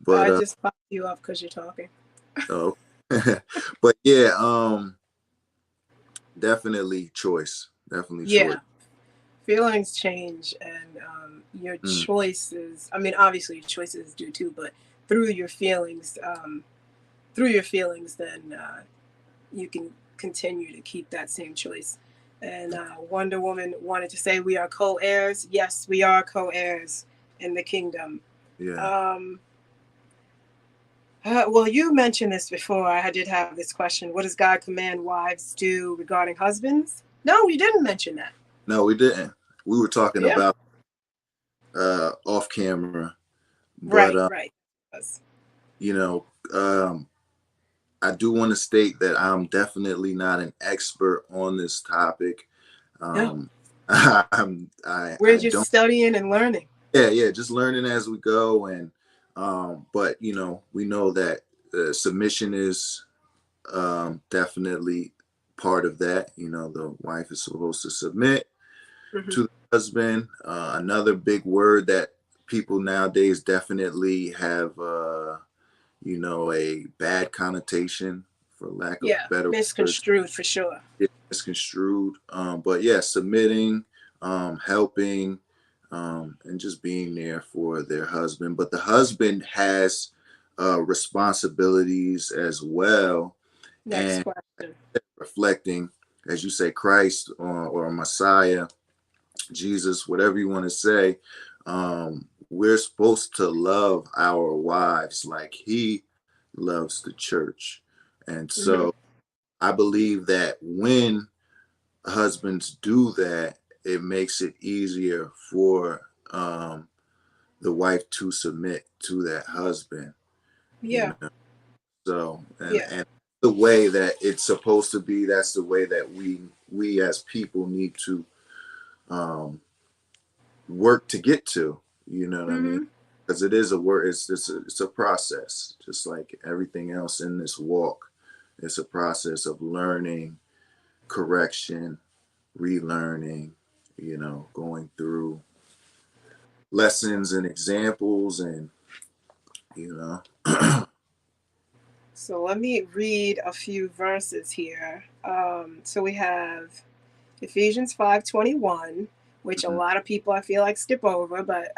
but I just popped you up because you're talking. oh. But yeah, definitely choice. Definitely choice. Yeah. Feelings change and your Mm. choices, I mean, obviously your choices do too, but through your feelings, then you can continue to keep that same choice. And Wonder Woman wanted to say we are co-heirs. Yes, we are co-heirs in the kingdom. Yeah. Well, you mentioned this before. I did have this question. What does God command wives do regarding husbands? No, you didn't mention that. No, we didn't. We were talking Yeah. about off camera, but Right. you know, I do want to state that I'm definitely not an expert on this topic. No. We're I just don't. studying and learning. Yeah, just learning as we go, and but we know that submission is definitely part of that. The wife is supposed to submit Mm-hmm. to the husband. Another big word that people nowadays definitely have, a bad connotation, for lack of Yeah, better words. misconstrued for sure. It's misconstrued. But yeah, submitting, helping, and just being there for their husband. But the husband has responsibilities as well, Next and question. reflecting, as you say, Christ or Messiah, Jesus, whatever you want to say. We're supposed to love our wives like he loves the church. And Mm-hmm. so I believe that when husbands do that, it makes it easier for the wife to submit to that husband. Yeah. So Yeah. and the way that it's supposed to be, that's the way that we as people need to um, work to get to. You know what I mean? Mm-hmm. Because it is a work. It's a process, just like everything else in this walk. It's a process of learning, correction, relearning, going through lessons and examples and, you know. So let me read a few verses here. So we have Ephesians 5:21, which a Mhm. lot of people I feel like skip over, but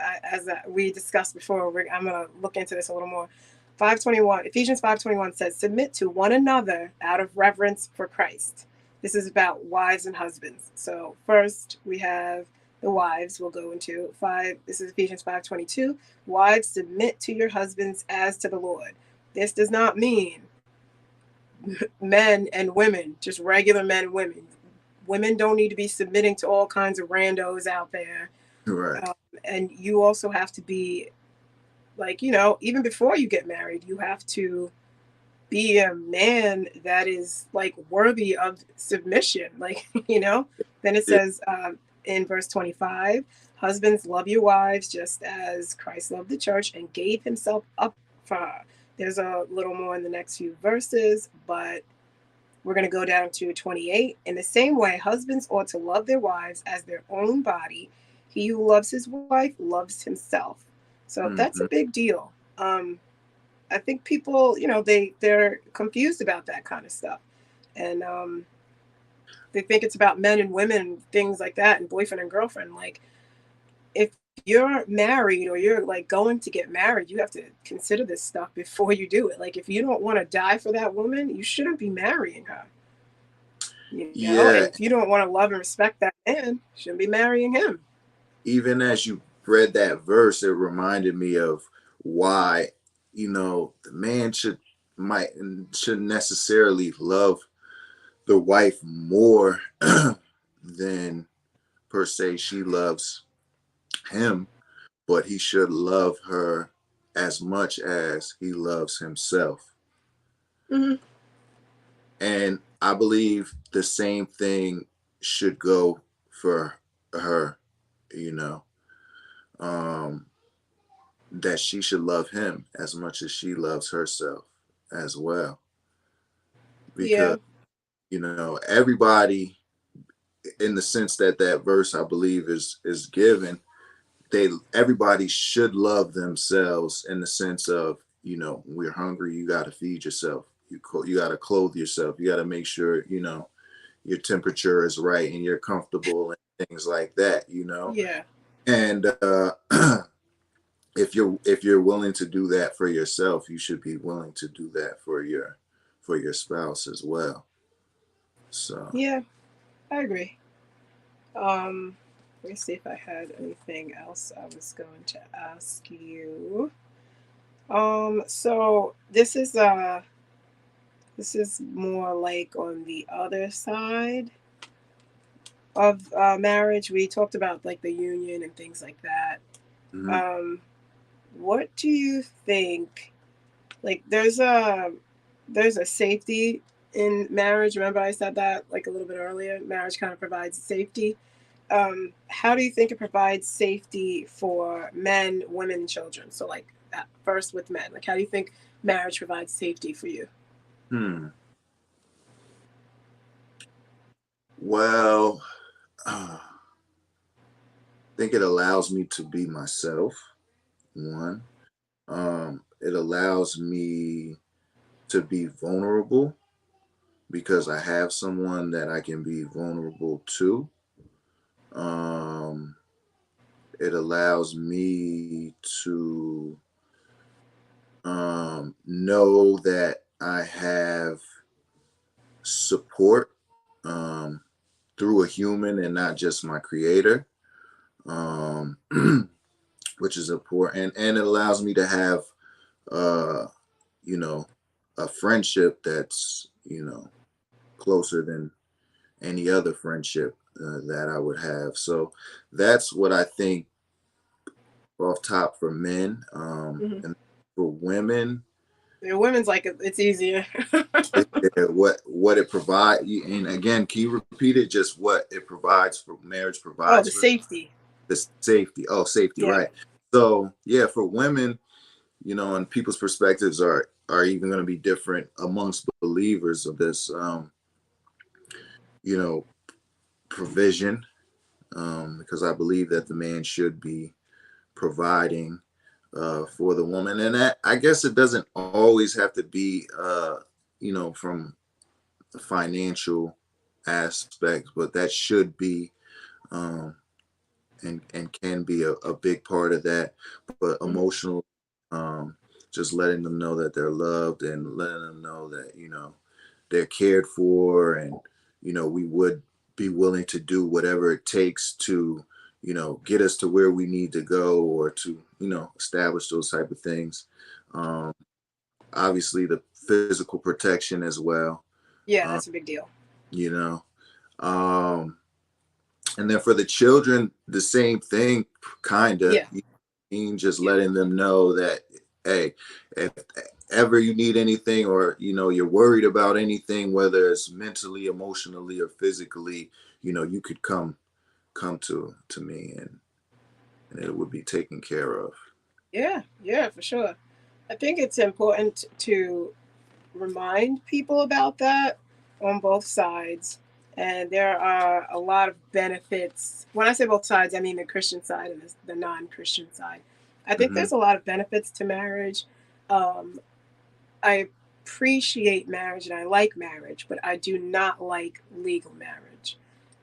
we discussed before, I'm going to look into this a little more. 5:21, Ephesians 5:21 says, "Submit to one another out of reverence for Christ." This is about wives and husbands. So first we have the wives. We'll go into 5. This is Ephesians 5:22. "Wives, submit to your husbands as to the Lord." This does not mean men and women, just regular men and women. Women don't need to be submitting to all kinds of randos out there. Right. And you also have to be like, even before you get married, you have to be a man that is like worthy of submission. Like, then it Yeah. says in verse 25, "Husbands, love your wives just as Christ loved the church and gave himself up for her." There's a little more in the next few verses, but we're going to go down to 28. "In the same way, husbands ought to love their wives as their own body. He who loves his wife loves himself." So that's a Mhm. big deal. I think people, they're confused about that kind of stuff, and they think it's about men and women, things like that, and boyfriend and girlfriend. Like, if you're married or you're like going to get married, you have to consider this stuff before you do it. Like, if you don't want to die for that woman, you shouldn't be marrying her. Yeah. And if you don't want to love and respect that man, you shouldn't be marrying him. Even as you read that verse, it reminded me of why, the man shouldn't necessarily love the wife more than per se she loves him, but he should love her as much as he loves himself. Hmm. And I believe the same thing should go for her, you know, um, that she should love him as much as she loves herself as well. Yeah. Because, everybody, in the sense that that verse, I believe, is given, everybody should love themselves in the sense of, when we're hungry, you got to feed yourself. You got to clothe yourself. You got to make sure, your temperature is right and you're comfortable and things like that. Yeah. And if you're willing to do that for yourself, you should be willing to do that for your spouse as well. So Yeah. I agree. Um, let me see if I had anything else I was going to ask you. So this is more like on the other side of marriage. We talked about like the union and things like that. mhm. Um, what do you think? Like, there's a safety in marriage. Remember, I said that like a little bit earlier. Marriage kind of provides safety. How do you think it provides safety for men, women, and children? So, like, first with men, like, how do you think marriage provides safety for you? Hmm. Well, I think it allows me to be myself. One, it allows me to be vulnerable because I have someone that I can be vulnerable to. Um, it allows me to know that I have support um, through a human and not just my creator, um, which is important. And it allows me to have, uh, you know, a friendship that's, closer than any other friendship that I would have. So that's what I think off top for men. Hmm. And for women, The women's like it's easier. what it provides, and again, can you repeat it? Just what it provides for marriage Oh, provides the for safety. the safety. Oh, safety, Yeah. right. So yeah, for women, and people's perspectives are are even going to be different amongst believers of this, you know, provision, because I believe that the man should be providing for the woman, and that, I guess, it doesn't always have to be, from the financial aspect, but that should be, um, and can be a big part of that. But Mhm. emotional, um, just letting them know that they're loved, and letting them know that, they're cared for, and we would be willing to do whatever it takes to, get us to where we need to go, or to, establish those type of things. Um, Obviously, the physical protection as well. Yeah, Uh, that's a big deal. you know, um, and then for the children, the same thing, kinda. Yeah, Just yeah, letting them know that, hey, if ever you need anything, or you're worried about anything, whether it's mentally, emotionally, or physically, you could come to me, and it would be taken care of. yeah, yeah, for sure. I think it's important to remind people about that on both sides. And there are a lot of benefits. When I say both sides, I mean the Christian side and the non Christian side. I think Hmm. there's a lot of benefits to marriage. Um, I appreciate marriage and I like marriage, but I do not like legal marriage.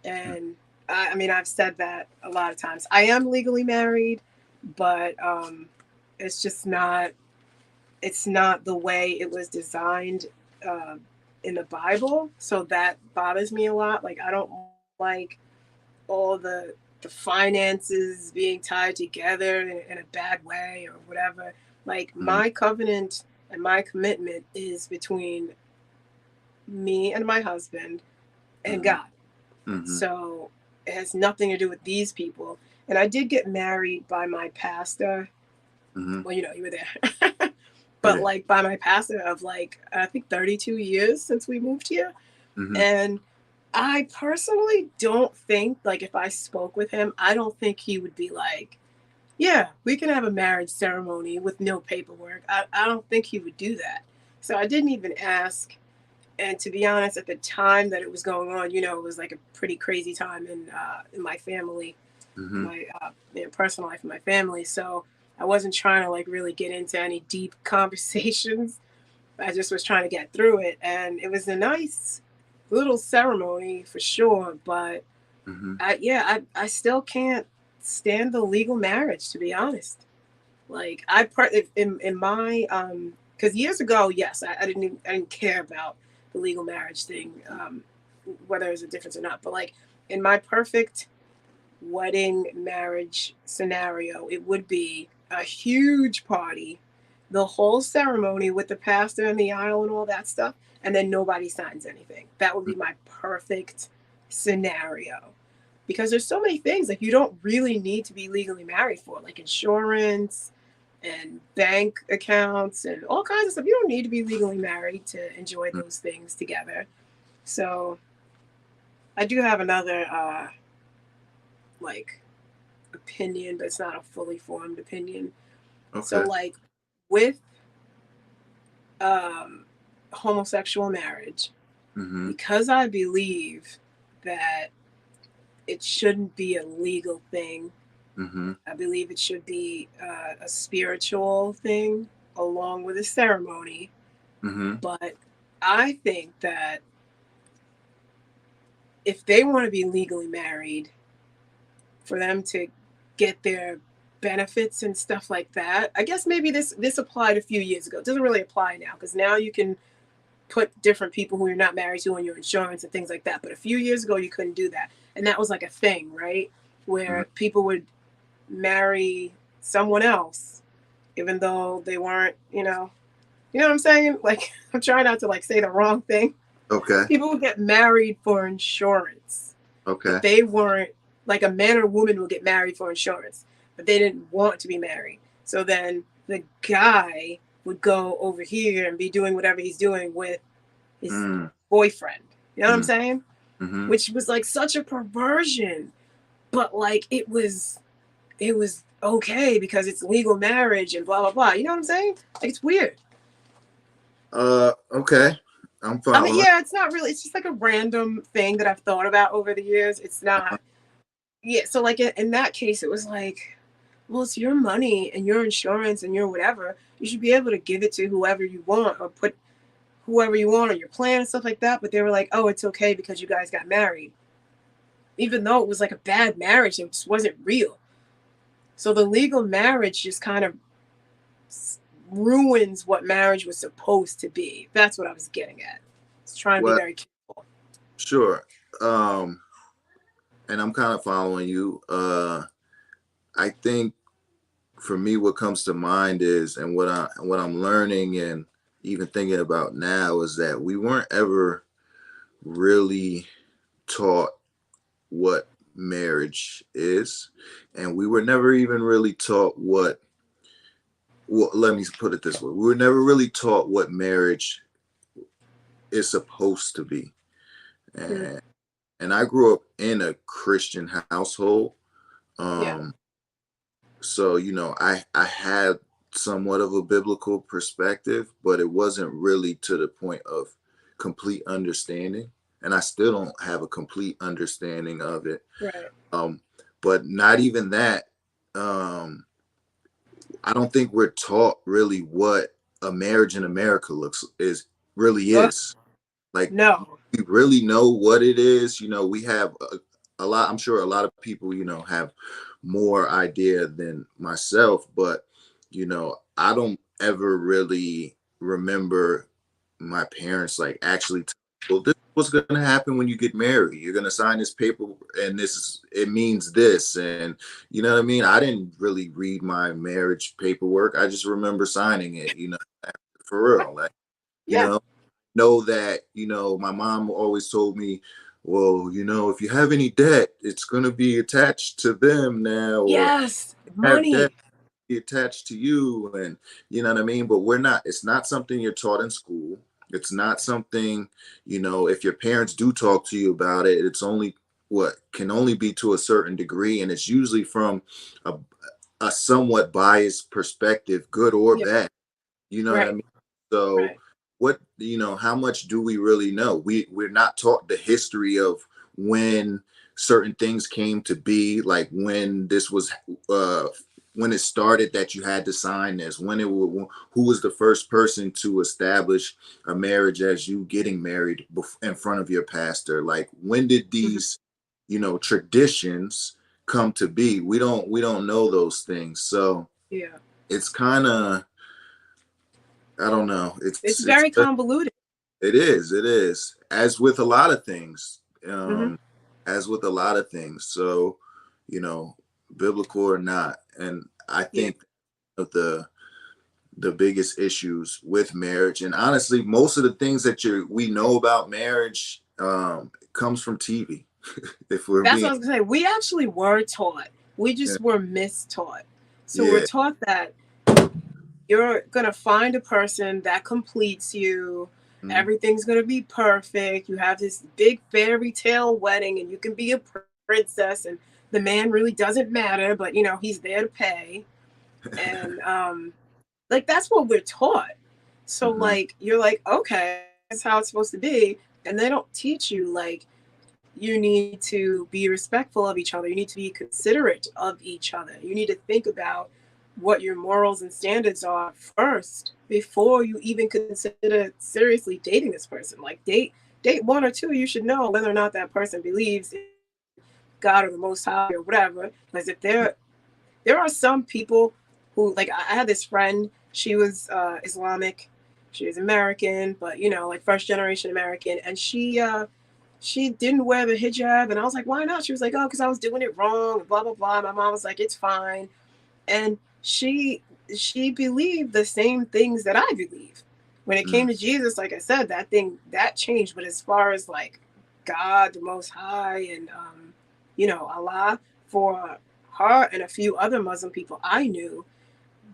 And I mean, I've said that a lot of times. I am legally married, but it's just not, it's not the way it was designed uh, in the Bible. So that bothers me a lot. Like I don't like all the finances being tied together in a bad way or whatever. Like Hmm. my covenant and my commitment is between me and my husband and Hmm. God. Hmm. So it has nothing to do with these people. And I did get married by my pastor. Hmm. Well, you were there. But Yeah. like by my pastor of like I think 32 years since we moved here. Hmm. And I personally don't think, like, if I spoke with him, I don't think he would be like, yeah, we can have a marriage ceremony with no paperwork. I don't think he would do that. So I didn't even ask. And to be honest, at the time that it was going on, it was like a pretty crazy time in my family, Hmm. my personal life in my family. So I wasn't trying to like really get into any deep conversations. I just was trying to get through it. And it was a nice little ceremony for sure. But Hmm. I still can't stand the legal marriage, to be honest. Like in my because years ago, yes, I didn't care about the legal marriage thing, whether there's a difference or not. But like in my perfect wedding marriage scenario, it would be a huge party, the whole ceremony with the pastor and the aisle and all that stuff, and then nobody signs anything. That would be my perfect scenario. Because there's so many things like you don't really need to be legally married for, like insurance and bank accounts and all kinds of stuff. You don't need to be legally married to enjoy those things together. So I do have another like opinion, but it's not a fully formed opinion. So Okay. like with um, homosexual marriage, Hmm. because I believe that it shouldn't be a legal thing. Hmm. I believe it should be a spiritual thing along with a ceremony. Hmm. But I think that if they want to be legally married, for them to get their benefits and stuff like that, I guess maybe this applied a few years ago. It doesn't really apply now because now you can put different people who you're not married to on your insurance and things like that. But a few years ago, you couldn't do that, and that was like a thing, right? Hmm. Where people would marry someone else even though they weren't, you know what I'm saying? Like I'm trying not to like say the wrong thing. Okay. People would get married for insurance, but Okay. they weren't, like a man or woman would get married for insurance, but they didn't want to be married. So then the guy would go over here and be doing whatever he's doing with his Mm. boyfriend. You know what I'm Mm. saying? Hmm. Which was like such a perversion, but like it was okay because it's legal marriage and blah blah blah. You know what I'm saying? Like it's weird. Okay. I'm I mean, following. yeah, it's not really, it's just like a random thing that I've thought about over the years. It's not, yeah. So, like, in that case, it was like, well, it's your money and your insurance and your whatever. You should be able to give it to whoever you want or put whoever you want on your plan and stuff like that. But they were like, oh, it's okay because you guys got married. Even though it was like a bad marriage, it just wasn't real. So the legal marriage just kind of ruins what marriage was supposed to be. That's what I was getting at. It's trying to be Well, very careful. sure. And I'm kind of following you. I think for me, what comes to mind is, and what I'm learning and even thinking about now is that we weren't ever really taught what marriage is, and we were never even really taught what. Well, let me put it this way: we were never really taught what marriage is supposed to be, Mm, and I grew up in a Christian household. yeah, Um, so I had somewhat of a biblical perspective, but it wasn't really to the point of complete understanding, and I still don't have a complete understanding of it. right. um but not even that. I don't think we're taught really what a marriage in America looks is really Ugh, is. Like, no. we really know what it is. We have a lot. I'm sure a lot of people, have more idea than myself, but I don't ever really remember my parents like actually. Well, this is what's going to happen when you get married. You're going to sign this paper, and it means this, and you know what I mean. I didn't really read my marriage paperwork. I just remember signing it. For real, like you Yeah. know know that my mom always told me, well, if you have any debt, it's going to be attached to them now, or Yes. have debt Money. be attached to you. And you know what I mean. But it's not something you're taught in school. It's not something, if your parents do talk to you about it, it's only what can only be to a certain degree, and it's usually from a, a somewhat biased perspective, good or Yeah. bad. You know what I Right. mean? So Right. how much do we really know? We're not taught the history of when certain things came to be, like when this was when it started that you had to sign this, who was the first person to establish a marriage as you getting married in front of your pastor? Like, when did Mhm. these, traditions come to be? We don't know those things. So Yeah. it's kind of, I don't know. It's very convoluted. It is, as with a lot of things. Hmm. As with a lot of things. So, you know, biblical or not. And I Yeah. think of the biggest issues with marriage, and honestly, most of the things that we know about marriage comes from TV. If we're That's being, what I was gonna say. We actually were taught. We yeah, just were mistaught. So we're yeah, taught that you're gonna find a person that completes you. mhm, Everything's gonna be perfect. You have this big fairy tale wedding, and you can be a princess, and the man really doesn't matter, but he's there to pay. And like that's what we're taught. So mhm, like you're like, okay, that's how it's supposed to be. And they don't teach you like you need to be respectful of each other. You need to be considerate of each other. You need to think about what your morals and standards are first before you even consider seriously dating this person. Like date one or two, you should know whether or not that person believes in God or the Most High or whatever. Because if there are some people who like I had this friend, she was Islamic, she was American, but like first generation American, and she didn't wear the hijab, and I was like, why not? She was like, oh, because I was doing it wrong, blah blah blah. My mom was like, it's fine, and she believed the same things that I believe. When it came mhm, to Jesus, like I said, that thing that changed. But as far as like God, the Most High, and Allah, for her and a few other Muslim people I knew,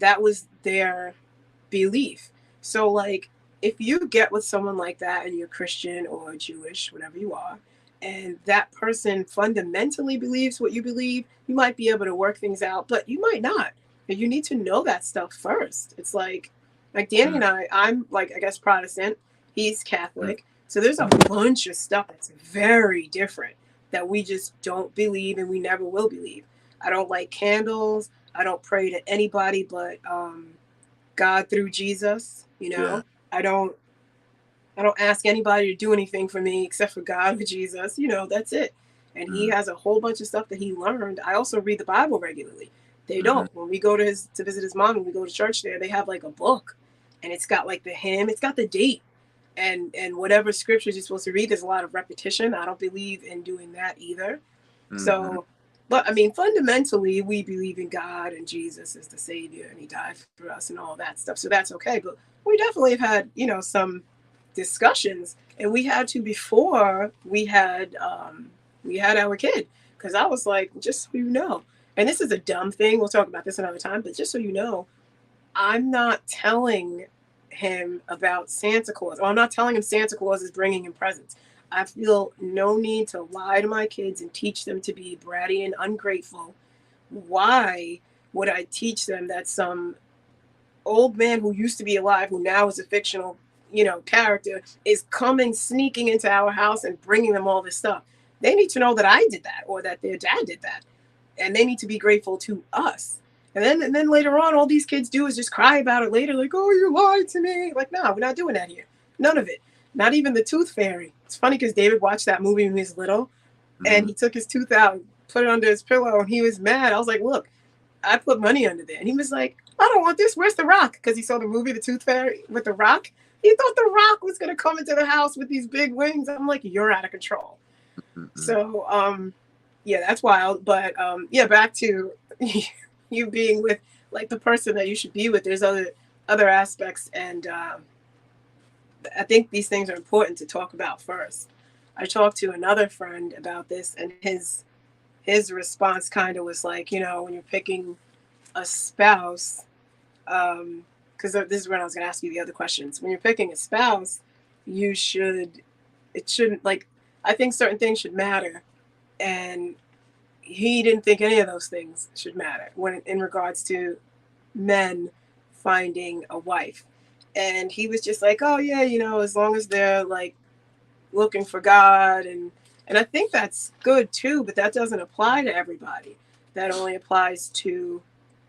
that was their belief. So like if you get with someone like that and you're Christian or Jewish, whatever you are, and that person fundamentally believes what you believe, you might be able to work things out, but you might not. And you need to know that stuff first. It's like Like Danny Mm, and I'm like, I guess Protestant, he's mm, Catholic. So there's a bunch of stuff that's very different that we just don't believe and we never will believe. I don't like candles. I don't pray to anybody but God through Jesus, you yeah. know. I don't I don't ask anybody to do anything for me except for God or Jesus. You know, that's it. And he Mm, has a whole bunch of stuff that he learned. I also read the Bible regularly. They mhm, don't. When we go to visit his mom and we go to church there, they have like a book, and it's got like the hymn, it's got the date, and whatever scriptures you're supposed to read. There's a lot of repetition. I don't believe in doing that either. mhm, So, but I mean, fundamentally, we believe in God and Jesus is the Savior and He died for us and all that stuff. So that's okay. But we definitely have had, you know, some discussions, and we had to before we had our kid, because I was like, just so you know, and this is a dumb thing. We'll talk about this another time. But just so you know, I'm not telling him about Santa Claus, or I'm not telling him Santa Claus is bringing him presents. I feel no need to lie to my kids and teach them to be bratty and ungrateful. Why would I teach them that some old man who used to be alive, who now is a fictional, you know, character, is coming sneaking into our house and bringing them all this stuff? They need to know that I did that or that their dad did that, and they need to be grateful to us. And then later on, all these kids do is just cry about it later, like, "Oh, you lied to me." Like, no, we're not doing that here. None of it. Not even the Tooth Fairy. It's funny because David watched that movie when he was little, and mhm, he took his tooth out, put it under his pillow, and he was mad. I was like, "Look, I put money under there," and he was like, "I don't want this. Where's the rock?" Because he saw the movie The Tooth Fairy with the rock. He thought the rock was gonna come into the house with these big wings. I'm like, "You're out of control." mhm. So, yeah, that's wild. But yeah, back to you being with like the person that you should be with. There's other aspects, and I think these things are important to talk about first. I talked to another friend about this, and his response kind of was like, you know, when you're picking a spouse, because this is when I was going to ask you the other questions. When you're picking a spouse, you should, it shouldn't like, I think certain things should matter, and he didn't think any of those things should matter when in regards to men finding a wife. And he was just like, "Oh yeah, you know, as long as they're like looking for God." And I think that's good too, but that doesn't apply to everybody. That only applies to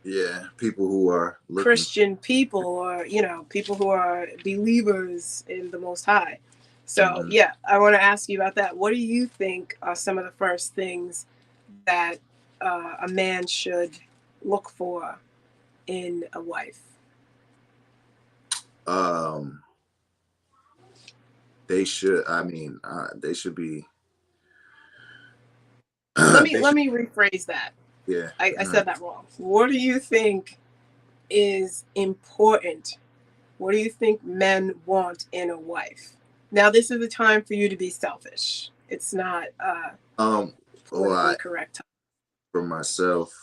Yeah, people who are looking. Christian people, or you know, people who are believers in the Most High. So Mhm. yeah, I want to ask you about that. What do you think are some of the first things that a man should look for in a wife? Um, they should. I mean, they should be. Let me They let should. me rephrase that. Yeah. I said that wrong. What do you think is important? What do you think men want in a wife? Now, this is the time for you to be selfish. It's not Um. Well, politically correct. for myself,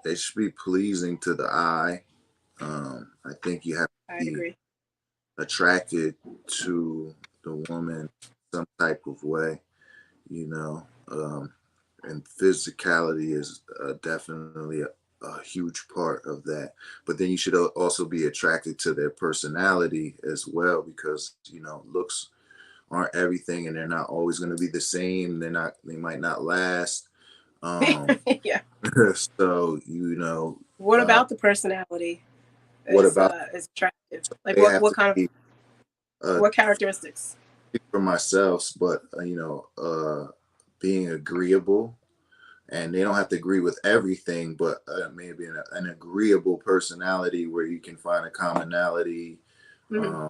they should be pleasing to the eye. I think you have I to be agree. attracted to the woman some type of way, you know. And physicality is definitely a huge part of that. But then you should also be attracted to their personality as well, because you know looks aren't everything, and they're not always going to be the same. They're not. They might not last. Um, Yeah. so you know, What about the personality what about is attractive? Like they have what to kind of be uh, what characteristics? speak for myself, but you know, being agreeable, and they don't have to agree with everything, but maybe an agreeable personality where you can find a commonality. Hmm. Um,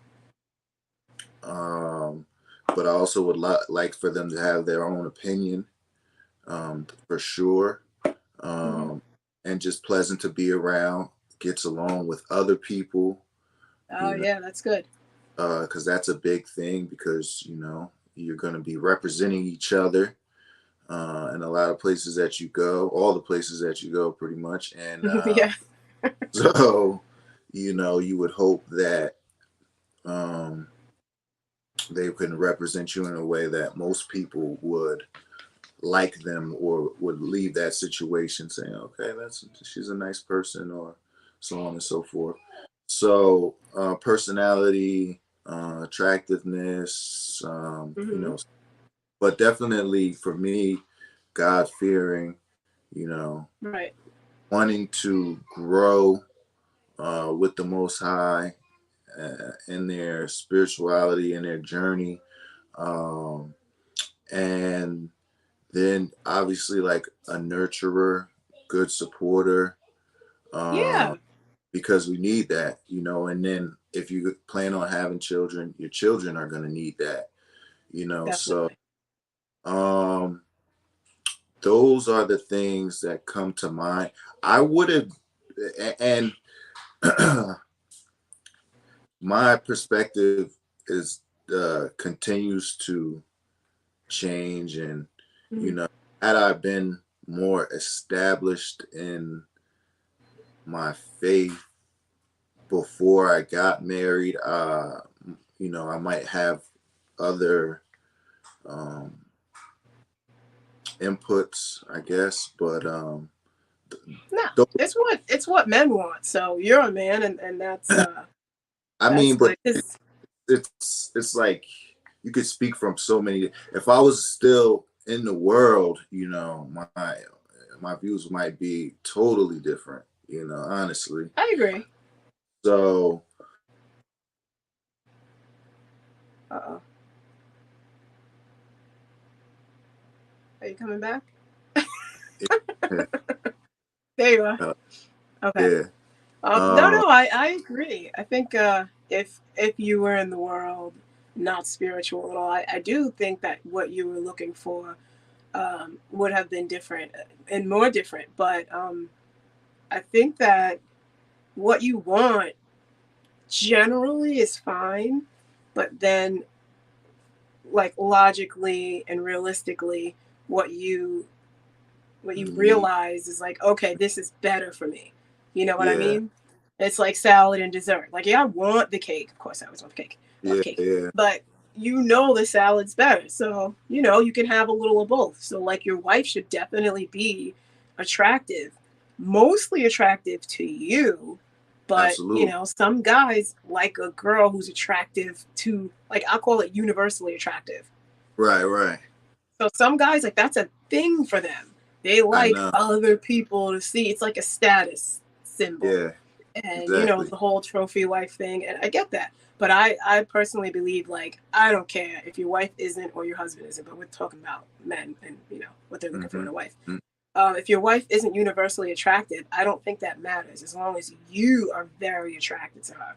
um, but I also would like for them to have their own opinion, for sure, Hmm. um, and just pleasant to be around. Gets along with other people, Oh you know, yeah, that's good. because that's a big thing. Because you know you're going to be representing each other in a lot of places that you go, all the places that you go, pretty much. And Yeah. so, you know, you would hope that um, they can represent you in a way that most people would like them, or would leave that situation saying, okay, that's she's a nice person, or so on and so forth. So personality, attractiveness, you Hmm. know, but definitely for me, God fearing, you know, Right. wanting to grow with the Most High in their spirituality and their journey, um, and then obviously like a nurturer, good supporter, uh, Yeah, because we need that, you know. And then if you plan on having children, your children are going to need that, you know. So definitely. um, those are the things that come to mind. I would have, and my perspective is continues to change, and you Hmm. know, had I been more established in my faith before I got married, you know, I might have other um, inputs, I guess. But No, th- it's what men want. So you're a man, and I that's mean, but good. 'Cause it's like you could speak from so many. If I was still in the world, you know, my views might be totally different. You know, honestly. I agree. So Uh-oh. Are you coming back? yeah, There you are. uh, Okay. yeah, No, uh, no, I agree. I think if you were in the world not spiritual at all, I do think that what you were looking for would have been different and more different. But I think that what you want generally is fine, but then like logically and realistically, what you what you need, realize is like, okay, this is better for me. You know what I yeah, mean? It's like salad and dessert. Like, yeah, I want the cake. Of course, I always want the cake. I love yeah, cake. yeah, But the salad's better. So, you can have a little of both. So, like, your wife should definitely be attractive, mostly attractive to you. But, absolutely, some guys like a girl who's attractive to, like, I'll call it universally attractive. right, right. So some guys, like, that's a thing for them. They I like know, other people to see. It's like a status symbol. yeah, And exactly, the whole trophy wife thing, and I get that. But I personally believe, like, I don't care if your wife isn't or your husband isn't, but we're talking about men and what they're looking for in hmm a wife. If your wife isn't universally attractive, I don't think that matters as long as you are very attracted to her.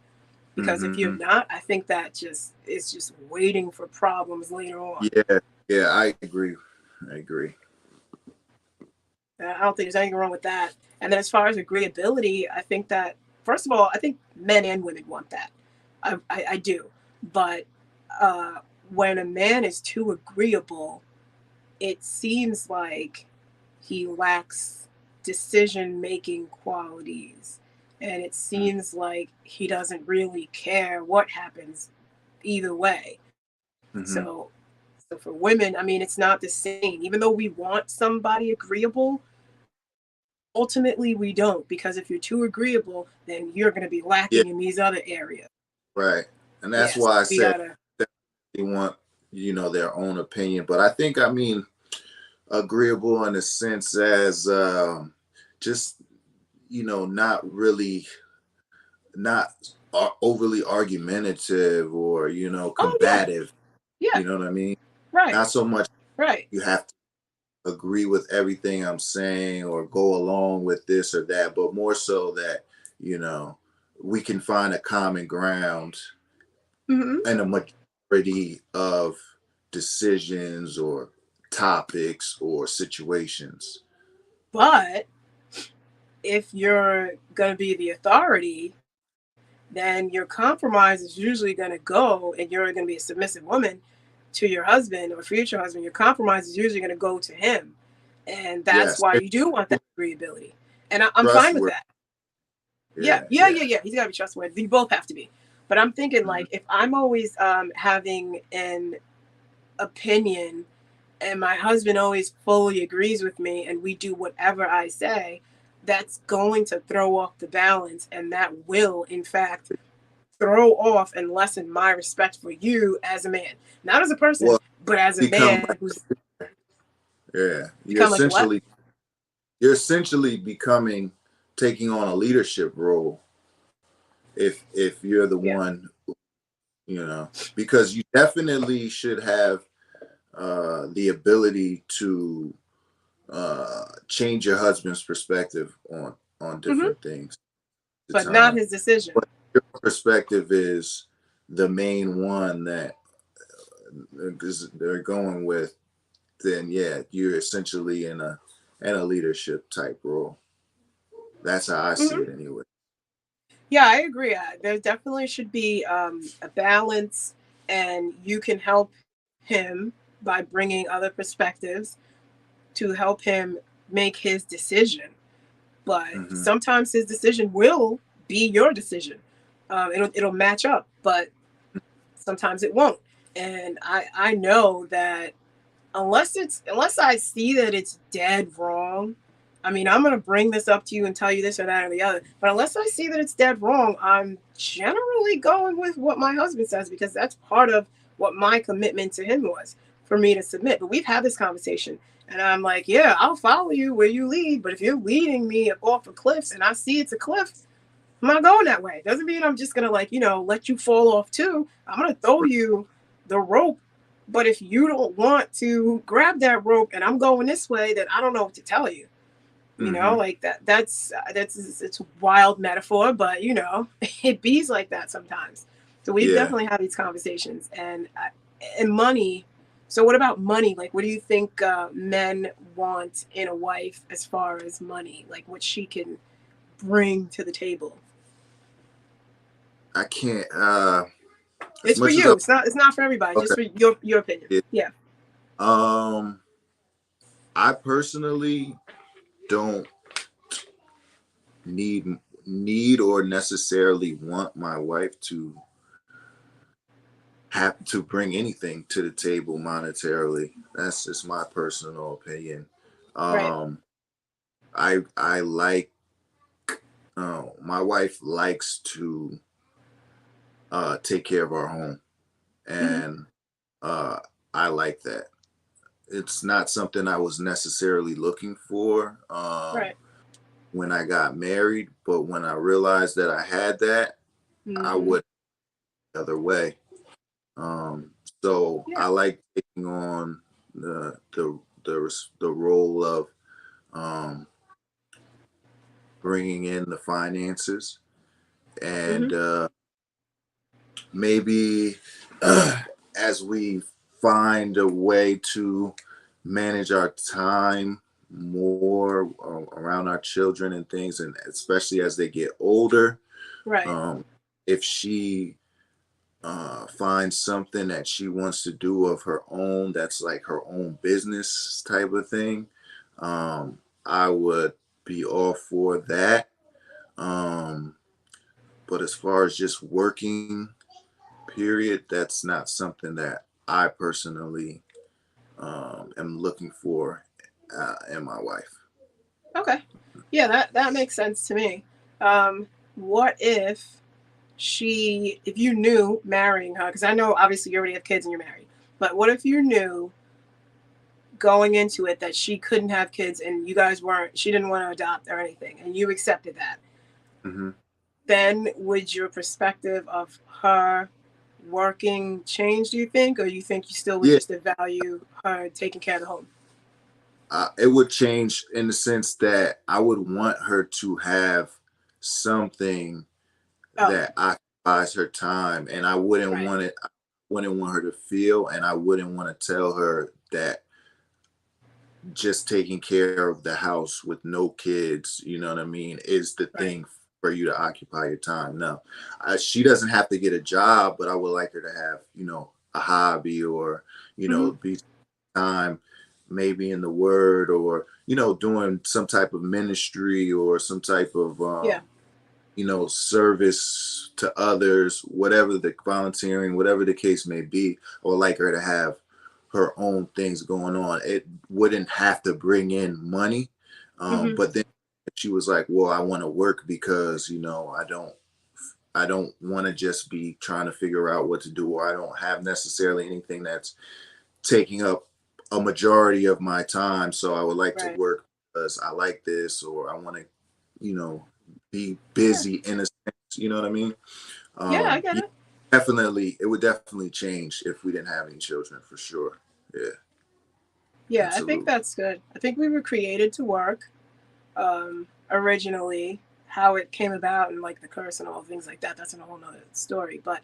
Because if you're hmm not, I think that just is just waiting for problems later on. yeah, yeah. I agree. I agree. I don't think there's anything wrong with that. And then as far as agreeability, I think that first of all, I think men and women want that. I do, but uh, when a man is too agreeable, it seems like he lacks decision making qualities, and it seems like he doesn't really care what happens either way. Mm-hmm. So for women, I mean, it's not the same. Even though we want somebody agreeable, ultimately we don't, because if you're too agreeable, then you're going to be Yeah, lacking in these other areas. right. And that's Yes, why I we said gotta. that they want, you know, their own opinion. But I think, I mean, agreeable in a sense as just, you know, not really, not overly argumentative or, you know, Oh yeah, combative. yeah, You know what I mean? right, Not so much right. you have to agree with everything I'm saying or go along with this or that, but more so that, you know, we can find a common ground Hmm. in a majority of decisions or topics or situations. But if you're gonna be the authority, then your compromise is usually gonna go, and you're gonna be a submissive woman to your husband or future husband. Your compromise is usually gonna go to him, and that's Yes, why and you do want that agreeability. And I'm fine with trustworthy. that. Yeah, Yeah, yeah, yeah. yeah, yeah. He's got to be trustworthy. You both have to be. But I'm thinking, Mhm. like, if I'm always having an opinion and my husband always fully agrees with me and we do whatever I say, that's going to throw off the balance, and that will, in fact, throw off and lessen my respect for you as a man, not as a person, Well, but as a become man who's yeah, become like a what? you're essentially becoming taking on a leadership role if you're the Yeah. one, you know, because you definitely should have the ability to change your husband's perspective on Hmm. different things at the But not time. his decision. But your perspective is the main one that they're going with, then yeah, you're essentially in a leadership type role. That's how I see Hmm. it anyway. Yeah, I agree. There definitely should be a balance, and you can help him by bringing other perspectives to help him make his decision. But Hmm. sometimes his decision will be your decision. It'll match up, but sometimes it won't. And I know that unless I see that it's dead wrong, I mean, I'm gonna bring this up to you and tell you this or that or the other. But unless I see that it's dead wrong, I'm generally going with what my husband says, because that's part of what my commitment to him was, for me to submit. But we've had this conversation, and I'm like, yeah, I'll follow you where you lead, but if you're leading me off a cliff and I see it's a cliff, I'm not going that way. Doesn't mean I'm just gonna, like, let you fall off too. I'm gonna throw you the rope. But if you don't want to grab that rope and I'm going this way, then I don't know what to tell you. Hmm. Like that's it's a wild metaphor, but it bees like that sometimes. So we've Yeah, definitely had these conversations, and money. So what about money? Like, what do you think men want in a wife as far as money? Like, what she can bring to the table? I can't. As It's for much as I you. It's not for everybody. Just okay, for your opinion. yeah. Yeah. Um, I personally don't need need or necessarily want my wife to have to bring anything to the table monetarily. That's just my personal opinion. Right. Um, I like my wife likes to take care of our home, Hmm. and uh, I like that. It's not something I was necessarily looking for Right. when I got married, but when I realized that I had that, I Hmm. would the other way. Um, so Yeah. I like taking on the role of um, bringing in the finances, Hmm. and maybe as we find a way to manage our time more around our children and things, and especially as they get older, Right. um, if she finds something that she wants to do of her own, that's like her own business type of thing, I would be all for that. Um, but as far as just working, period, that's not something that I personally am looking for in my wife. Okay. Yeah, that makes sense to me. What if you knew marrying her, because I know obviously you already have kids and you're married, but what if you knew going into it that she couldn't have kids and she didn't want to adopt or anything, and you accepted that? Hmm. Then would your perspective of her working change, do you think, or you think you still would Yeah, just value her taking care of the home? it would change in the sense that I would want her to have something Oh, that occupies her time, and I wouldn't right. want it. I wouldn't want her to feel, and I wouldn't want to tell her that just taking care of the house with no kids, you know what I mean, is the Right. thing for you to occupy your time. No, she doesn't have to get a job, but I would like her to have, a hobby, or, Hmm. be time maybe in the word, or, doing some type of ministry or some type of, Yeah. service to others, whatever the volunteering, whatever the case may be. I would like her to have her own things going on. It wouldn't have to bring in money, Hmm. but then she was like, well, I want to work because, you know, I don't want to just be trying to figure out what to do, or I don't have necessarily anything that's taking up a majority of my time. So I would like to Right. work because I like this, or I want to, you know, be Yeah. busy in a sense. You know what I mean? Yeah, I get Yeah, it. definitely, it would definitely change if we didn't have any children, for sure. Yeah, Yeah, I think absolutely. that's good. I think we were created to work, originally. How it came about and like the curse and all things like that, that's a whole nother story. But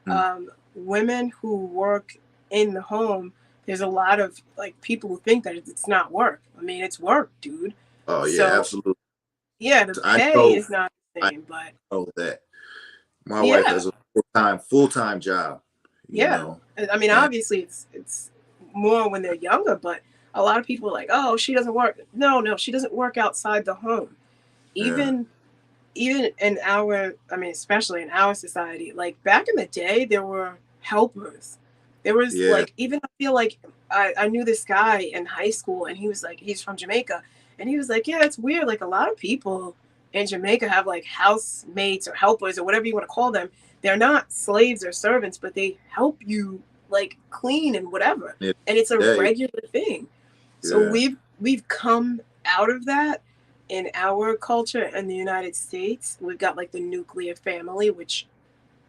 Mm. women who work in the home, there's a lot of like people who think that it's not work. I mean, it's work, dude. Oh yeah, So absolutely. yeah, the I pay know, is not the I same, but know that my wife yeah, has a full time job. You yeah. know, I mean, and obviously, it's more when they're younger, but a lot of people are like, oh, she doesn't work. No, no, she doesn't work outside the home. yeah, Even even in our, I mean, especially in our society, like back in the day, there were helpers. There was yeah, like, even I feel like I knew this guy in high school, and he was like, he's from Jamaica, and he was like, yeah, it's weird. Like a lot of people in Jamaica have like housemates or helpers or whatever you want to call them. They're not slaves or servants, but they help you like clean and whatever, yeah, and it's a yeah, regular thing. So yeah. we've come out of that in our culture in the United States. We've got like the nuclear family, which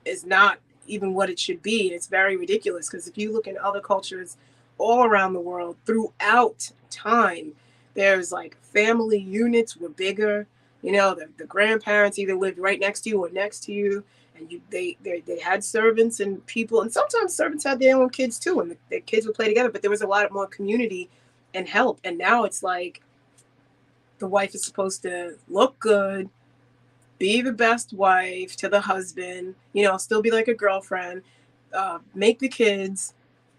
is not even what it should be. It's very ridiculous because if you look in other cultures all around the world throughout time, there's like family units were bigger. You know, the grandparents either lived right next to you or next to you, and they had servants and people, and sometimes servants had their own kids too, and the kids would play together. But there was a lot more community and help. And now it's like the wife is supposed to look good, be the best wife to the husband, you know, still be like a girlfriend, make the kids,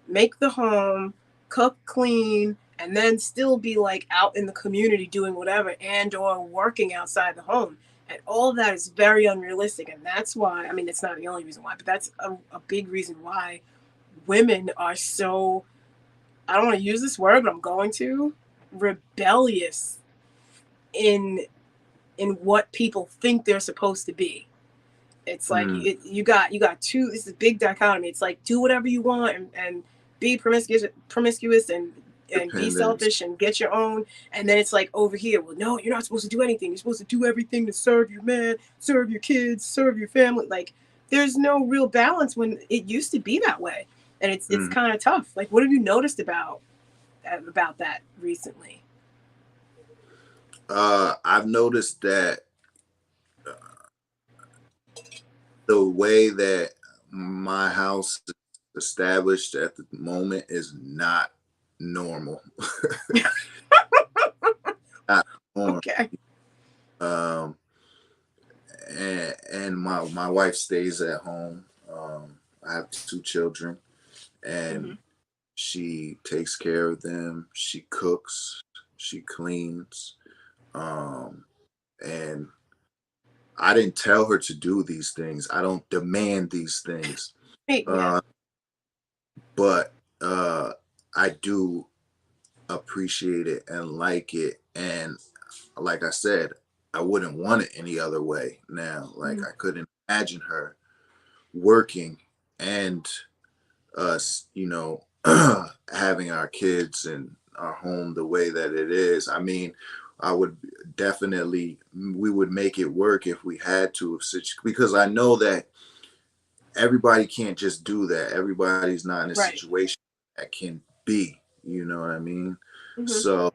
make the home, cook, clean, and then still be like out in the community doing whatever and or working outside the home. And all of that is very unrealistic. And that's why, I mean, it's not the only reason why, but that's a big reason why women are so, I don't want to use this word, but I'm going to, rebellious in what people think they're supposed to be. It's like Mm, you got two. This is a big dichotomy. It's like do whatever you want and be promiscuous and be dependence. selfish and get your own. And then it's like over here, well, no, you're not supposed to do anything. You're supposed to do everything to serve your man, serve your kids, serve your family. Like there's no real balance when it used to be that way, and it's Mm. kind of tough. Like what have you noticed about that recently? I've noticed that the way that my house is established at the moment is not normal. Not normal. Okay. Um, and my wife stays at home. I have two children, Hmm. and she takes care of them. She cooks, she cleans, um, and I didn't tell her to do these things. I don't demand these things. Yeah. Uh, but I do appreciate it and like it. And like I said, I wouldn't want it any other way now. Like Mhm. I couldn't imagine her working and us, having our kids and our home the way that it is. I mean, I would definitely, we would make it work if we had to, because I know that everybody can't just do that. Everybody's not in a Right. situation that can be, you know what I mean? Hmm. So,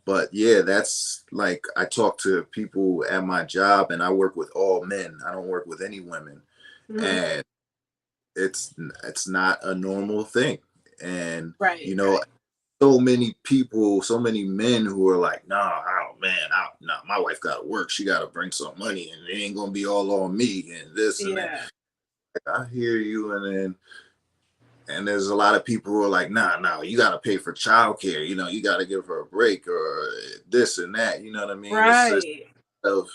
but yeah, that's like I talk to people at my job and I work with all men. I don't work with any women. Hmm. And it's not a normal thing. And Right. you know, Right. so many people, so many men who are like, nah, oh man, nah, my wife gotta work. She gotta bring some money and it ain't gonna be all on me and this and that. Yeah. I hear you, and there's a lot of people who are like, nah, you gotta pay for childcare. You gotta give her a break or this and that. You know what I mean? It's just Right. of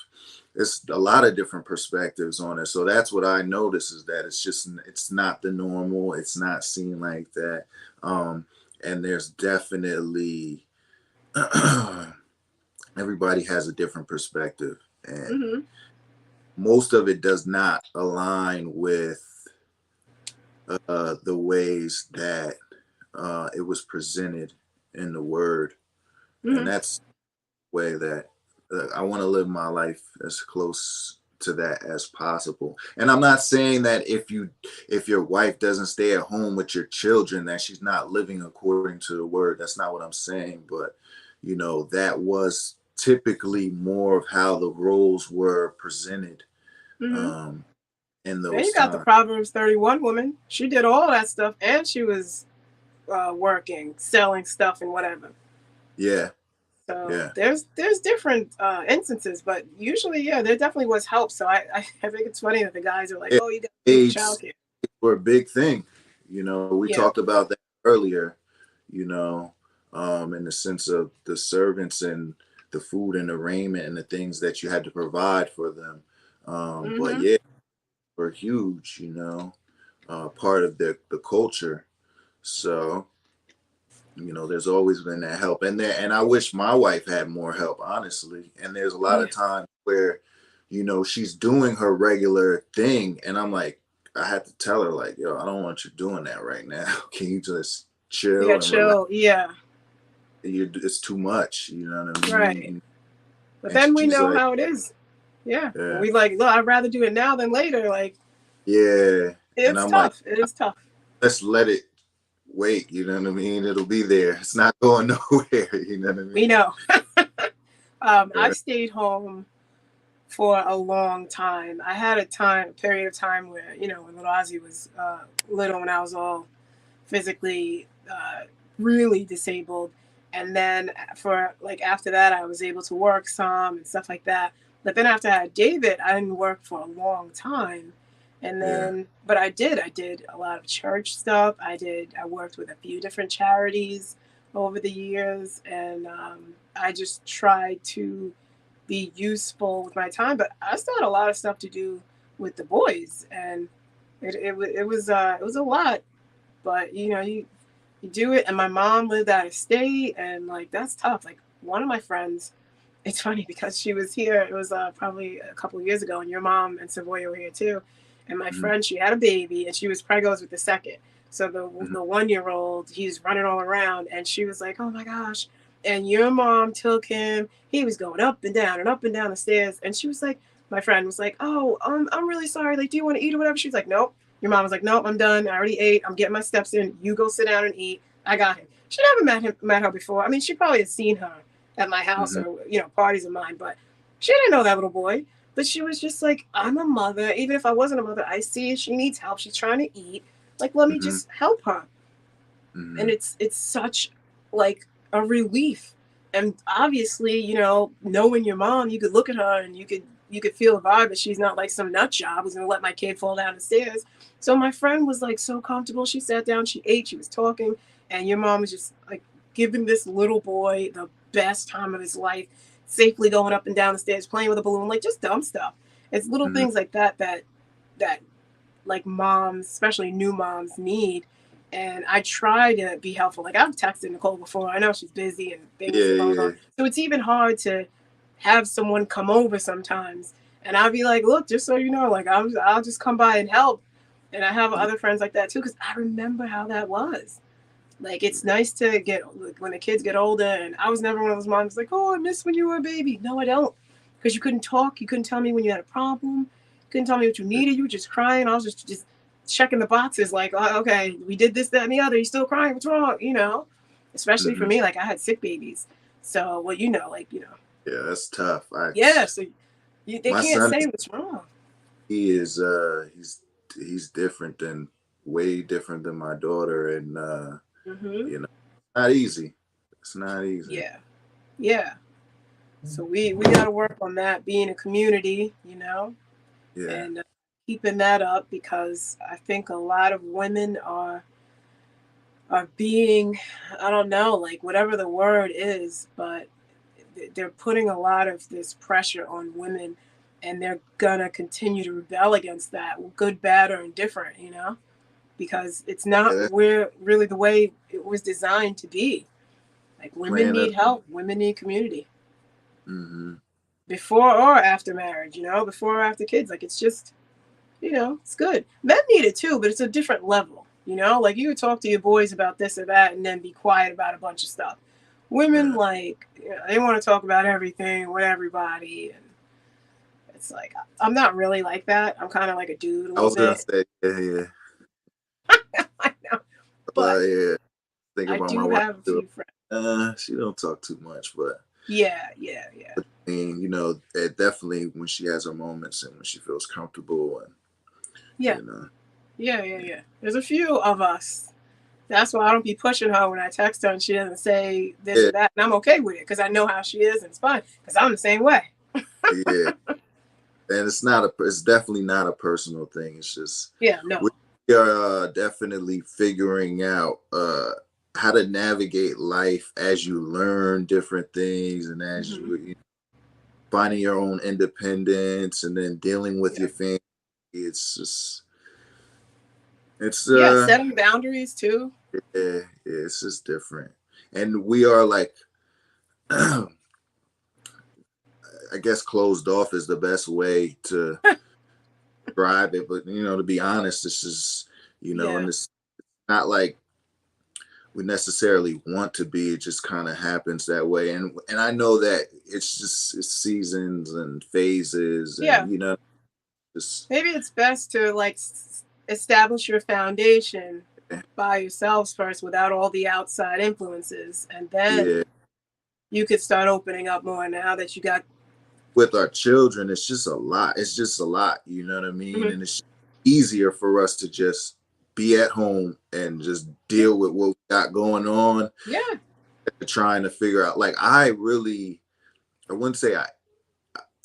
it's a lot of different perspectives on it. So that's what I notice is that it's not the normal. It's not seen like that. Um, and there's definitely everybody has a different perspective, and Hmm. most of it does not align with the ways that it was presented in the word. And Hmm. that's the way that I want to live my life as close to that as possible. And I'm not saying that if your wife doesn't stay at home with your children that she's not living according to the word. That's not what I'm saying, but that was typically more of how the roles were presented Hmm. um in Then those you got the times. Proverbs 31 woman. She did all that stuff, and she was working, selling stuff, and whatever. Yeah, So yeah. there's different instances, but usually, yeah, there definitely was help. So I think it's funny that the guys are like, It, oh, you got to pay for aids childcare. were a big thing. We Yeah. talked about that earlier, you know, in the sense of the servants and the food and the raiment and the things that you had to provide for them. But Hmm. yeah, were huge, part of the culture. So, there's always been that help. And I wish my wife had more help, honestly. And there's a lot Yeah. of times where, she's doing her regular thing. And I'm like, I had to tell her, like, yo, I don't want you doing that right now. Can you just Yeah. chill and relax? Chill. Yeah. It's too much, you know what I Right. mean? But And then we she's know like, how it is. Yeah. yeah, We like, look, I'd rather do it now than later. Like, yeah. And it's I'm like, tough. It is tough. let's let it wait, you know what I mean? It'll be there. It's not going nowhere, you know what I We mean? know. I Yeah. stayed home for a long time. I had a period of time where, when little Ozzy was little, when I was all physically really disabled. And then for like after that, I was able to work some and stuff like that. But then after I had David, I didn't work for a long time. And Yeah. then, but I did a lot of church stuff. I worked with a few different charities over the years. And I just tried to be useful with my time. But I still had a lot of stuff to do with the boys. And it was a lot, but you do it. And my mom lived out of state, and like that's tough. Like one of my friends, it's funny because she was here. It was probably a couple of years ago, and your mom and Savoy were here too. And my Hmm. friend, she had a baby, and she was pregnant with the second. So Hmm. the 1 year old, he's running all around, and she was like, "Oh my gosh!" And your mom took him. He was going up and down the stairs, and she was like, my friend was like, "Oh, I'm really sorry. Like, do you want to eat or whatever?" She's like, "Nope." Your mom was like, "Nope, I'm done. I already ate. I'm getting my steps in. You go sit down and eat. I got him." She never met her before. I mean, she probably had seen her at my house Hmm. or parties of mine, but she didn't know that little boy. But she was just like, "I'm a mother. Even if I wasn't a mother, I see she needs help. She's trying to eat. Like, let me Hmm. just help her." And Hmm. it's such like a relief. And obviously, knowing your mom, you could look at her and you could feel the vibe that she's not like some nut job who's gonna let my kid fall down the stairs. So my friend was like so comfortable. She sat down, she ate, she was talking, and your mom was just like giving this little boy the best time of his life, safely going up and down the stairs, playing with a balloon, like just dumb stuff. It's little Hmm. things like that like moms, especially new moms, need. And I try to be helpful. Like I've texted Nicole before. I know she's busy and things Yeah, are going on. yeah. So it's even hard to have someone come over sometimes. And I'll be like, look, just so you know, like I'll just come by and help. And I have other friends like that too, because I remember how that was. Like it's nice to get like, when the kids get older. And I was never one of those moms like, oh, I miss when you were a baby. No, I don't, because you couldn't talk. You couldn't tell me when you had a problem. You couldn't tell me what you needed. You were just crying. I was just checking the boxes, like, oh, okay, we did this, that, and the other. You still crying? What's wrong? Especially for Hmm. me, like I had sick babies. So, well, Yeah, that's tough. yeah. So they My can't son, say what's wrong. he is he's different than way different than my daughter, and Hmm. you know, not easy. It's not easy. Yeah, yeah. So we got to work on that, being a community, Yeah. and keeping that up, because I think a lot of women are being, I don't know, like whatever the word is, but they're putting a lot of this pressure on women, and they're gonna continue to rebel against that, good, bad, or indifferent, because it's Yeah, not that's where really the way it was designed to be. Like women playing a need help, women need community. Mm-hmm. before or after marriage, before or after kids. Like, it's just, it's good. Men need it too, but it's a different level, like you would talk to your boys about this or that and then be quiet about a bunch of stuff. Women, like, they want to talk about everything with everybody. And it's like, I'm not really like that. I'm kind of like a dude a I little was gonna bit. say, yeah. I know. But But yeah, think I about my do wife have a too. few friends. She don't talk too much, but Yeah. I mean, it definitely when she has her moments and when she feels comfortable and Yeah. Yeah. There's a few of us. That's why I don't be pushing her when I text her and she doesn't say this yeah, or that. And I'm okay with it because I know how she is and it's fine because I'm the same way. yeah. And it's definitely not a personal thing. It's just Yeah, no. we are definitely figuring out how to navigate life as you learn different things and as Mm-hmm. you finding your own independence and then dealing with Yeah. your family. It's just it's Yeah, setting boundaries too. it's just different. And we are like I guess closed off is the best way to describe it. But to be honest, this is Yeah. and it's not like we necessarily want to be. It just kind of happens that way. And I know that it's seasons and phases Yeah. and just Maybe it's best to like establish your foundation by yourselves first without all the outside influences. And then yeah. you could start opening up more now that you got. With our children, it's just a lot. It's just a lot, you know what I mean? Mhm. And it's easier for us to just be at home and just Yeah. deal with what we got going on, Yeah. trying to figure out. Like I wouldn't say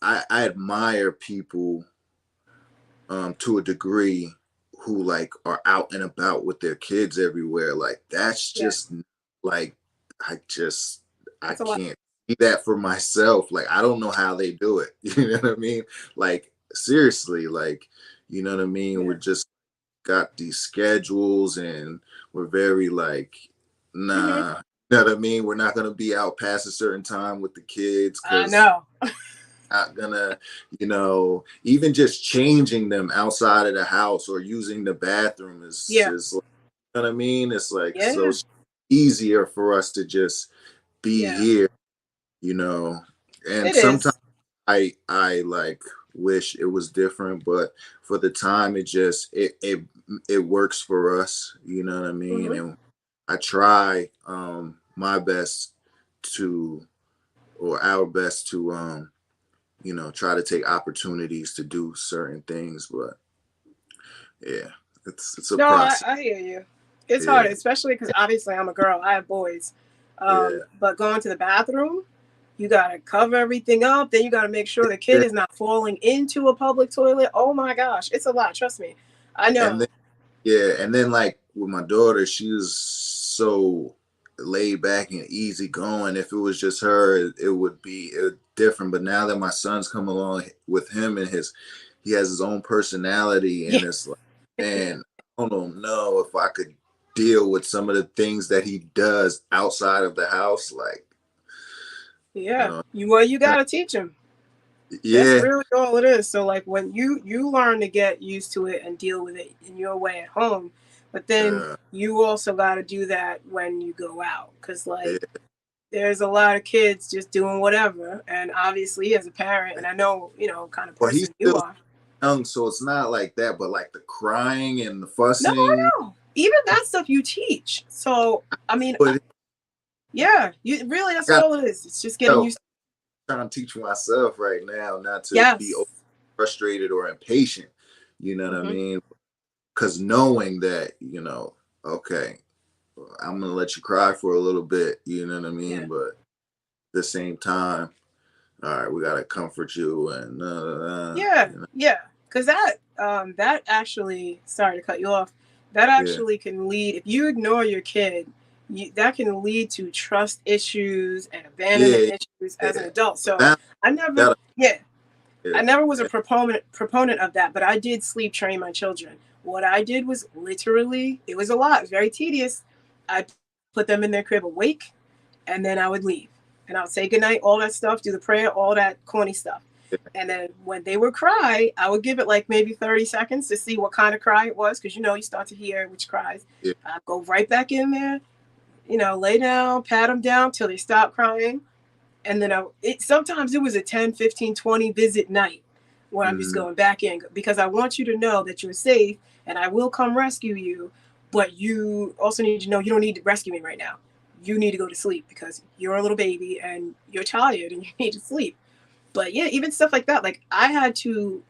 I admire people to a degree who like are out and about with their kids everywhere. Like that's Yeah. just like I That's a lot. can't see that for myself. Like I don't know how they do it. You know what I mean? Like seriously, like you know what I mean? Yeah. We're just got these schedules and we're very like Mm-hmm. nah. You know what I mean? We're not gonna be out past a certain time with the kids I because know. not gonna, even just changing them outside of the house or using the bathroom Yeah. is like, you know what I mean? It's like so Yeah. easier for us to just be Yeah. here, you know. And It sometimes is. I like wish it was different, but for the time it works for us, you know what I mean? Mm-hmm. And I try my best to or our best to try to take opportunities to do certain things. But yeah, it's a No, process. I hear you. It's hard, Yeah, especially because obviously I'm a girl. I have boys. yeah, But going to the bathroom, you got to cover everything up. Then you got to make sure the kid yeah. is not falling into a public toilet. Oh my gosh. It's a lot. Trust me. I And know. then and then like with my daughter, she was so laid back and easy going. If it was just her, it would be different. But now that my son's come along with him and he has his own personality, Yeah. and it's like, man, I don't know if I could deal with some of the things that he does outside of the house. Like, Yeah. You got to teach them. That's yeah, really all it is. So like when you learn to get used to it and deal with it in your way at home, but then uh, you also got to do that when you go out because yeah. like there's a lot of kids just doing whatever. And obviously, as a parent, and I know, kind of Well, he's person you still are. young, so it's not like that. But like the crying and the No, I fussing, know. Even that stuff you teach. So, I mean, but yeah, you really, that's I got all it is. It's just getting used to. trying to teach myself right now not to be Yes. frustrated or impatient. You know what I Mm-hmm. mean? Because knowing that, okay, I'm gonna let you cry for a little bit. You know what I Yeah. mean? But at the same time, all right, we gotta comfort you and Yeah. you know, Yeah. Because that actually, sorry to cut you off, that yeah, actually can lead, if you ignore your kid, that can lead to trust issues and abandonment yeah, issues as an yeah. adult. So So now I never, gotta, yeah. I yeah, never was a proponent of that, but I did sleep train my children. What I did was literally, it was a lot. It was very tedious. I put them in their crib awake, and then I would leave. and I would say goodnight, all that stuff, do the prayer, all that corny stuff. And then when they would cry, I would give it like maybe 30 seconds to see what kind of cry it was, because you start to hear which cries. Yeah. I'd go right back in there, lay down, pat them down till they stop crying. And then sometimes it was a 10, 15, 20 visit night where I'm just going back in, because I want you to know that you're safe and I will come rescue you. But you also need to know you don't need to rescue me right now. You need to go to sleep because you're a little baby and you're tired and you need to sleep. But yeah, even stuff like that, like I had to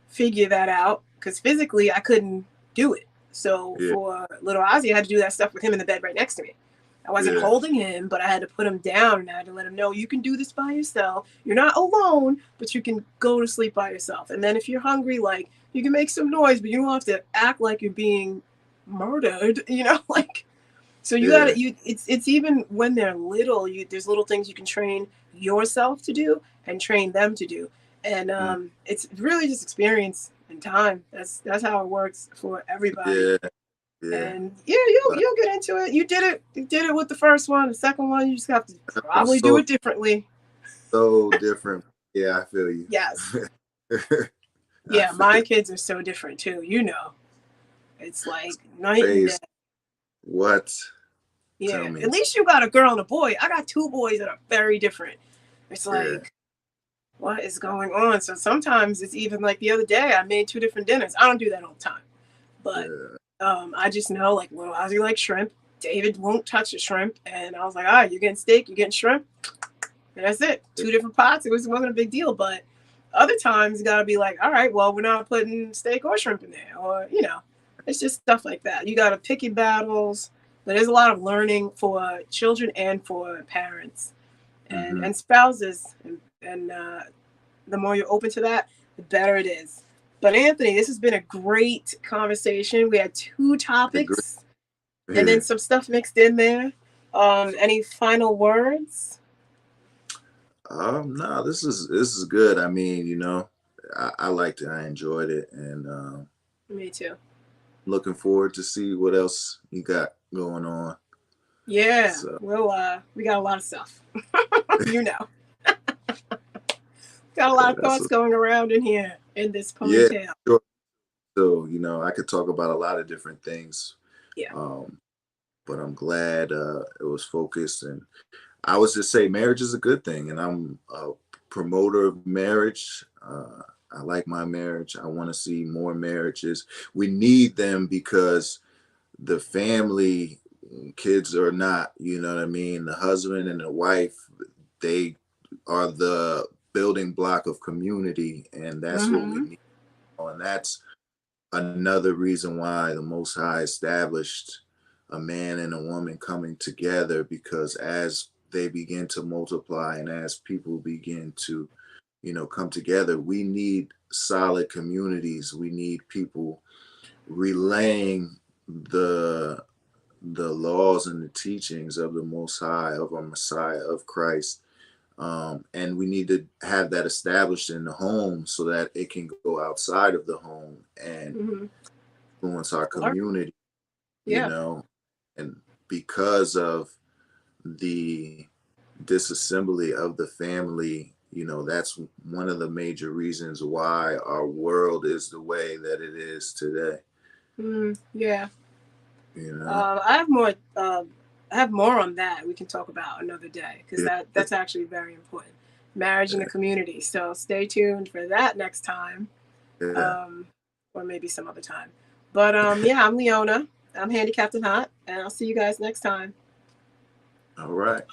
figure that out because physically I couldn't do it. So for little Ozzy, I had to do that stuff with him in the bed right next to me. I wasn't holding him, but I had to put him down and I had to let him know you can do this by yourself. You're not alone, but you can go to sleep by yourself. And then if you're hungry, like you can make some noise, but you don't have to act like you're being murdered, like. So you gotta, it's even when they're little, there's little things you can train yourself to do and train them to do. And it's really just experience and time. That's how it works for everybody. And you'll get into it. You did it with the first one. The second one, you just have to probably do it differently. So different. Yeah, I feel you. Yes. Yeah, my kids are so different too. It's like night and day. What? Yeah, at least you got a girl and a boy. I got two boys that are very different. It's like, what is going on? So sometimes it's even like the other day, I made 2 different dinners. I don't do that all the time, but I just know, like, little Ozzy likes shrimp. David won't touch the shrimp, and I was like, all right, you're getting steak, you're getting shrimp, and that's it. 2 different pots. It wasn't a big deal, but other times you gotta be like, all right, well, we're not putting steak or shrimp in there, or it's just stuff like that. You gotta pick your battles. But there's a lot of learning for children and for parents and spouses. And the more you're open to that, the better it is. But Anthony, this has been a great conversation. We had 2 topics and then some stuff mixed in there. Any final words? No, this is good. I mean, I liked it. I enjoyed it. And me too. Looking forward to see what else you got going on. Yeah, so. We got a lot of stuff. Got a lot of thoughts going around in here in this ponytail. Yeah, sure. So I could talk about a lot of different things. Yeah. But I'm glad it was focused, and I was just say marriage is a good thing, and I'm a promoter of marriage. I like my marriage. I want to see more marriages. We need them because the family, kids or not, you know what I mean? The husband and the wife, they are the building block of community, and that's what we need. And that's another reason why the Most High established a man and a woman coming together, because as they begin to multiply and as people begin to come together, we need solid communities. We need people relaying the laws and the teachings of the Most High, of our Messiah, of Christ. And we need to have that established in the home so that it can go outside of the home and influence our community, and because of the disassembly of the family, that's one of the major reasons why our world is the way that it is today. Yeah. I have more on that we can talk about another day, because that's actually very important. Marriage in the community. So stay tuned for that next time. Or maybe some other time. But I'm Leona. I'm Handicapped and Hot, and I'll see you guys next time. All right.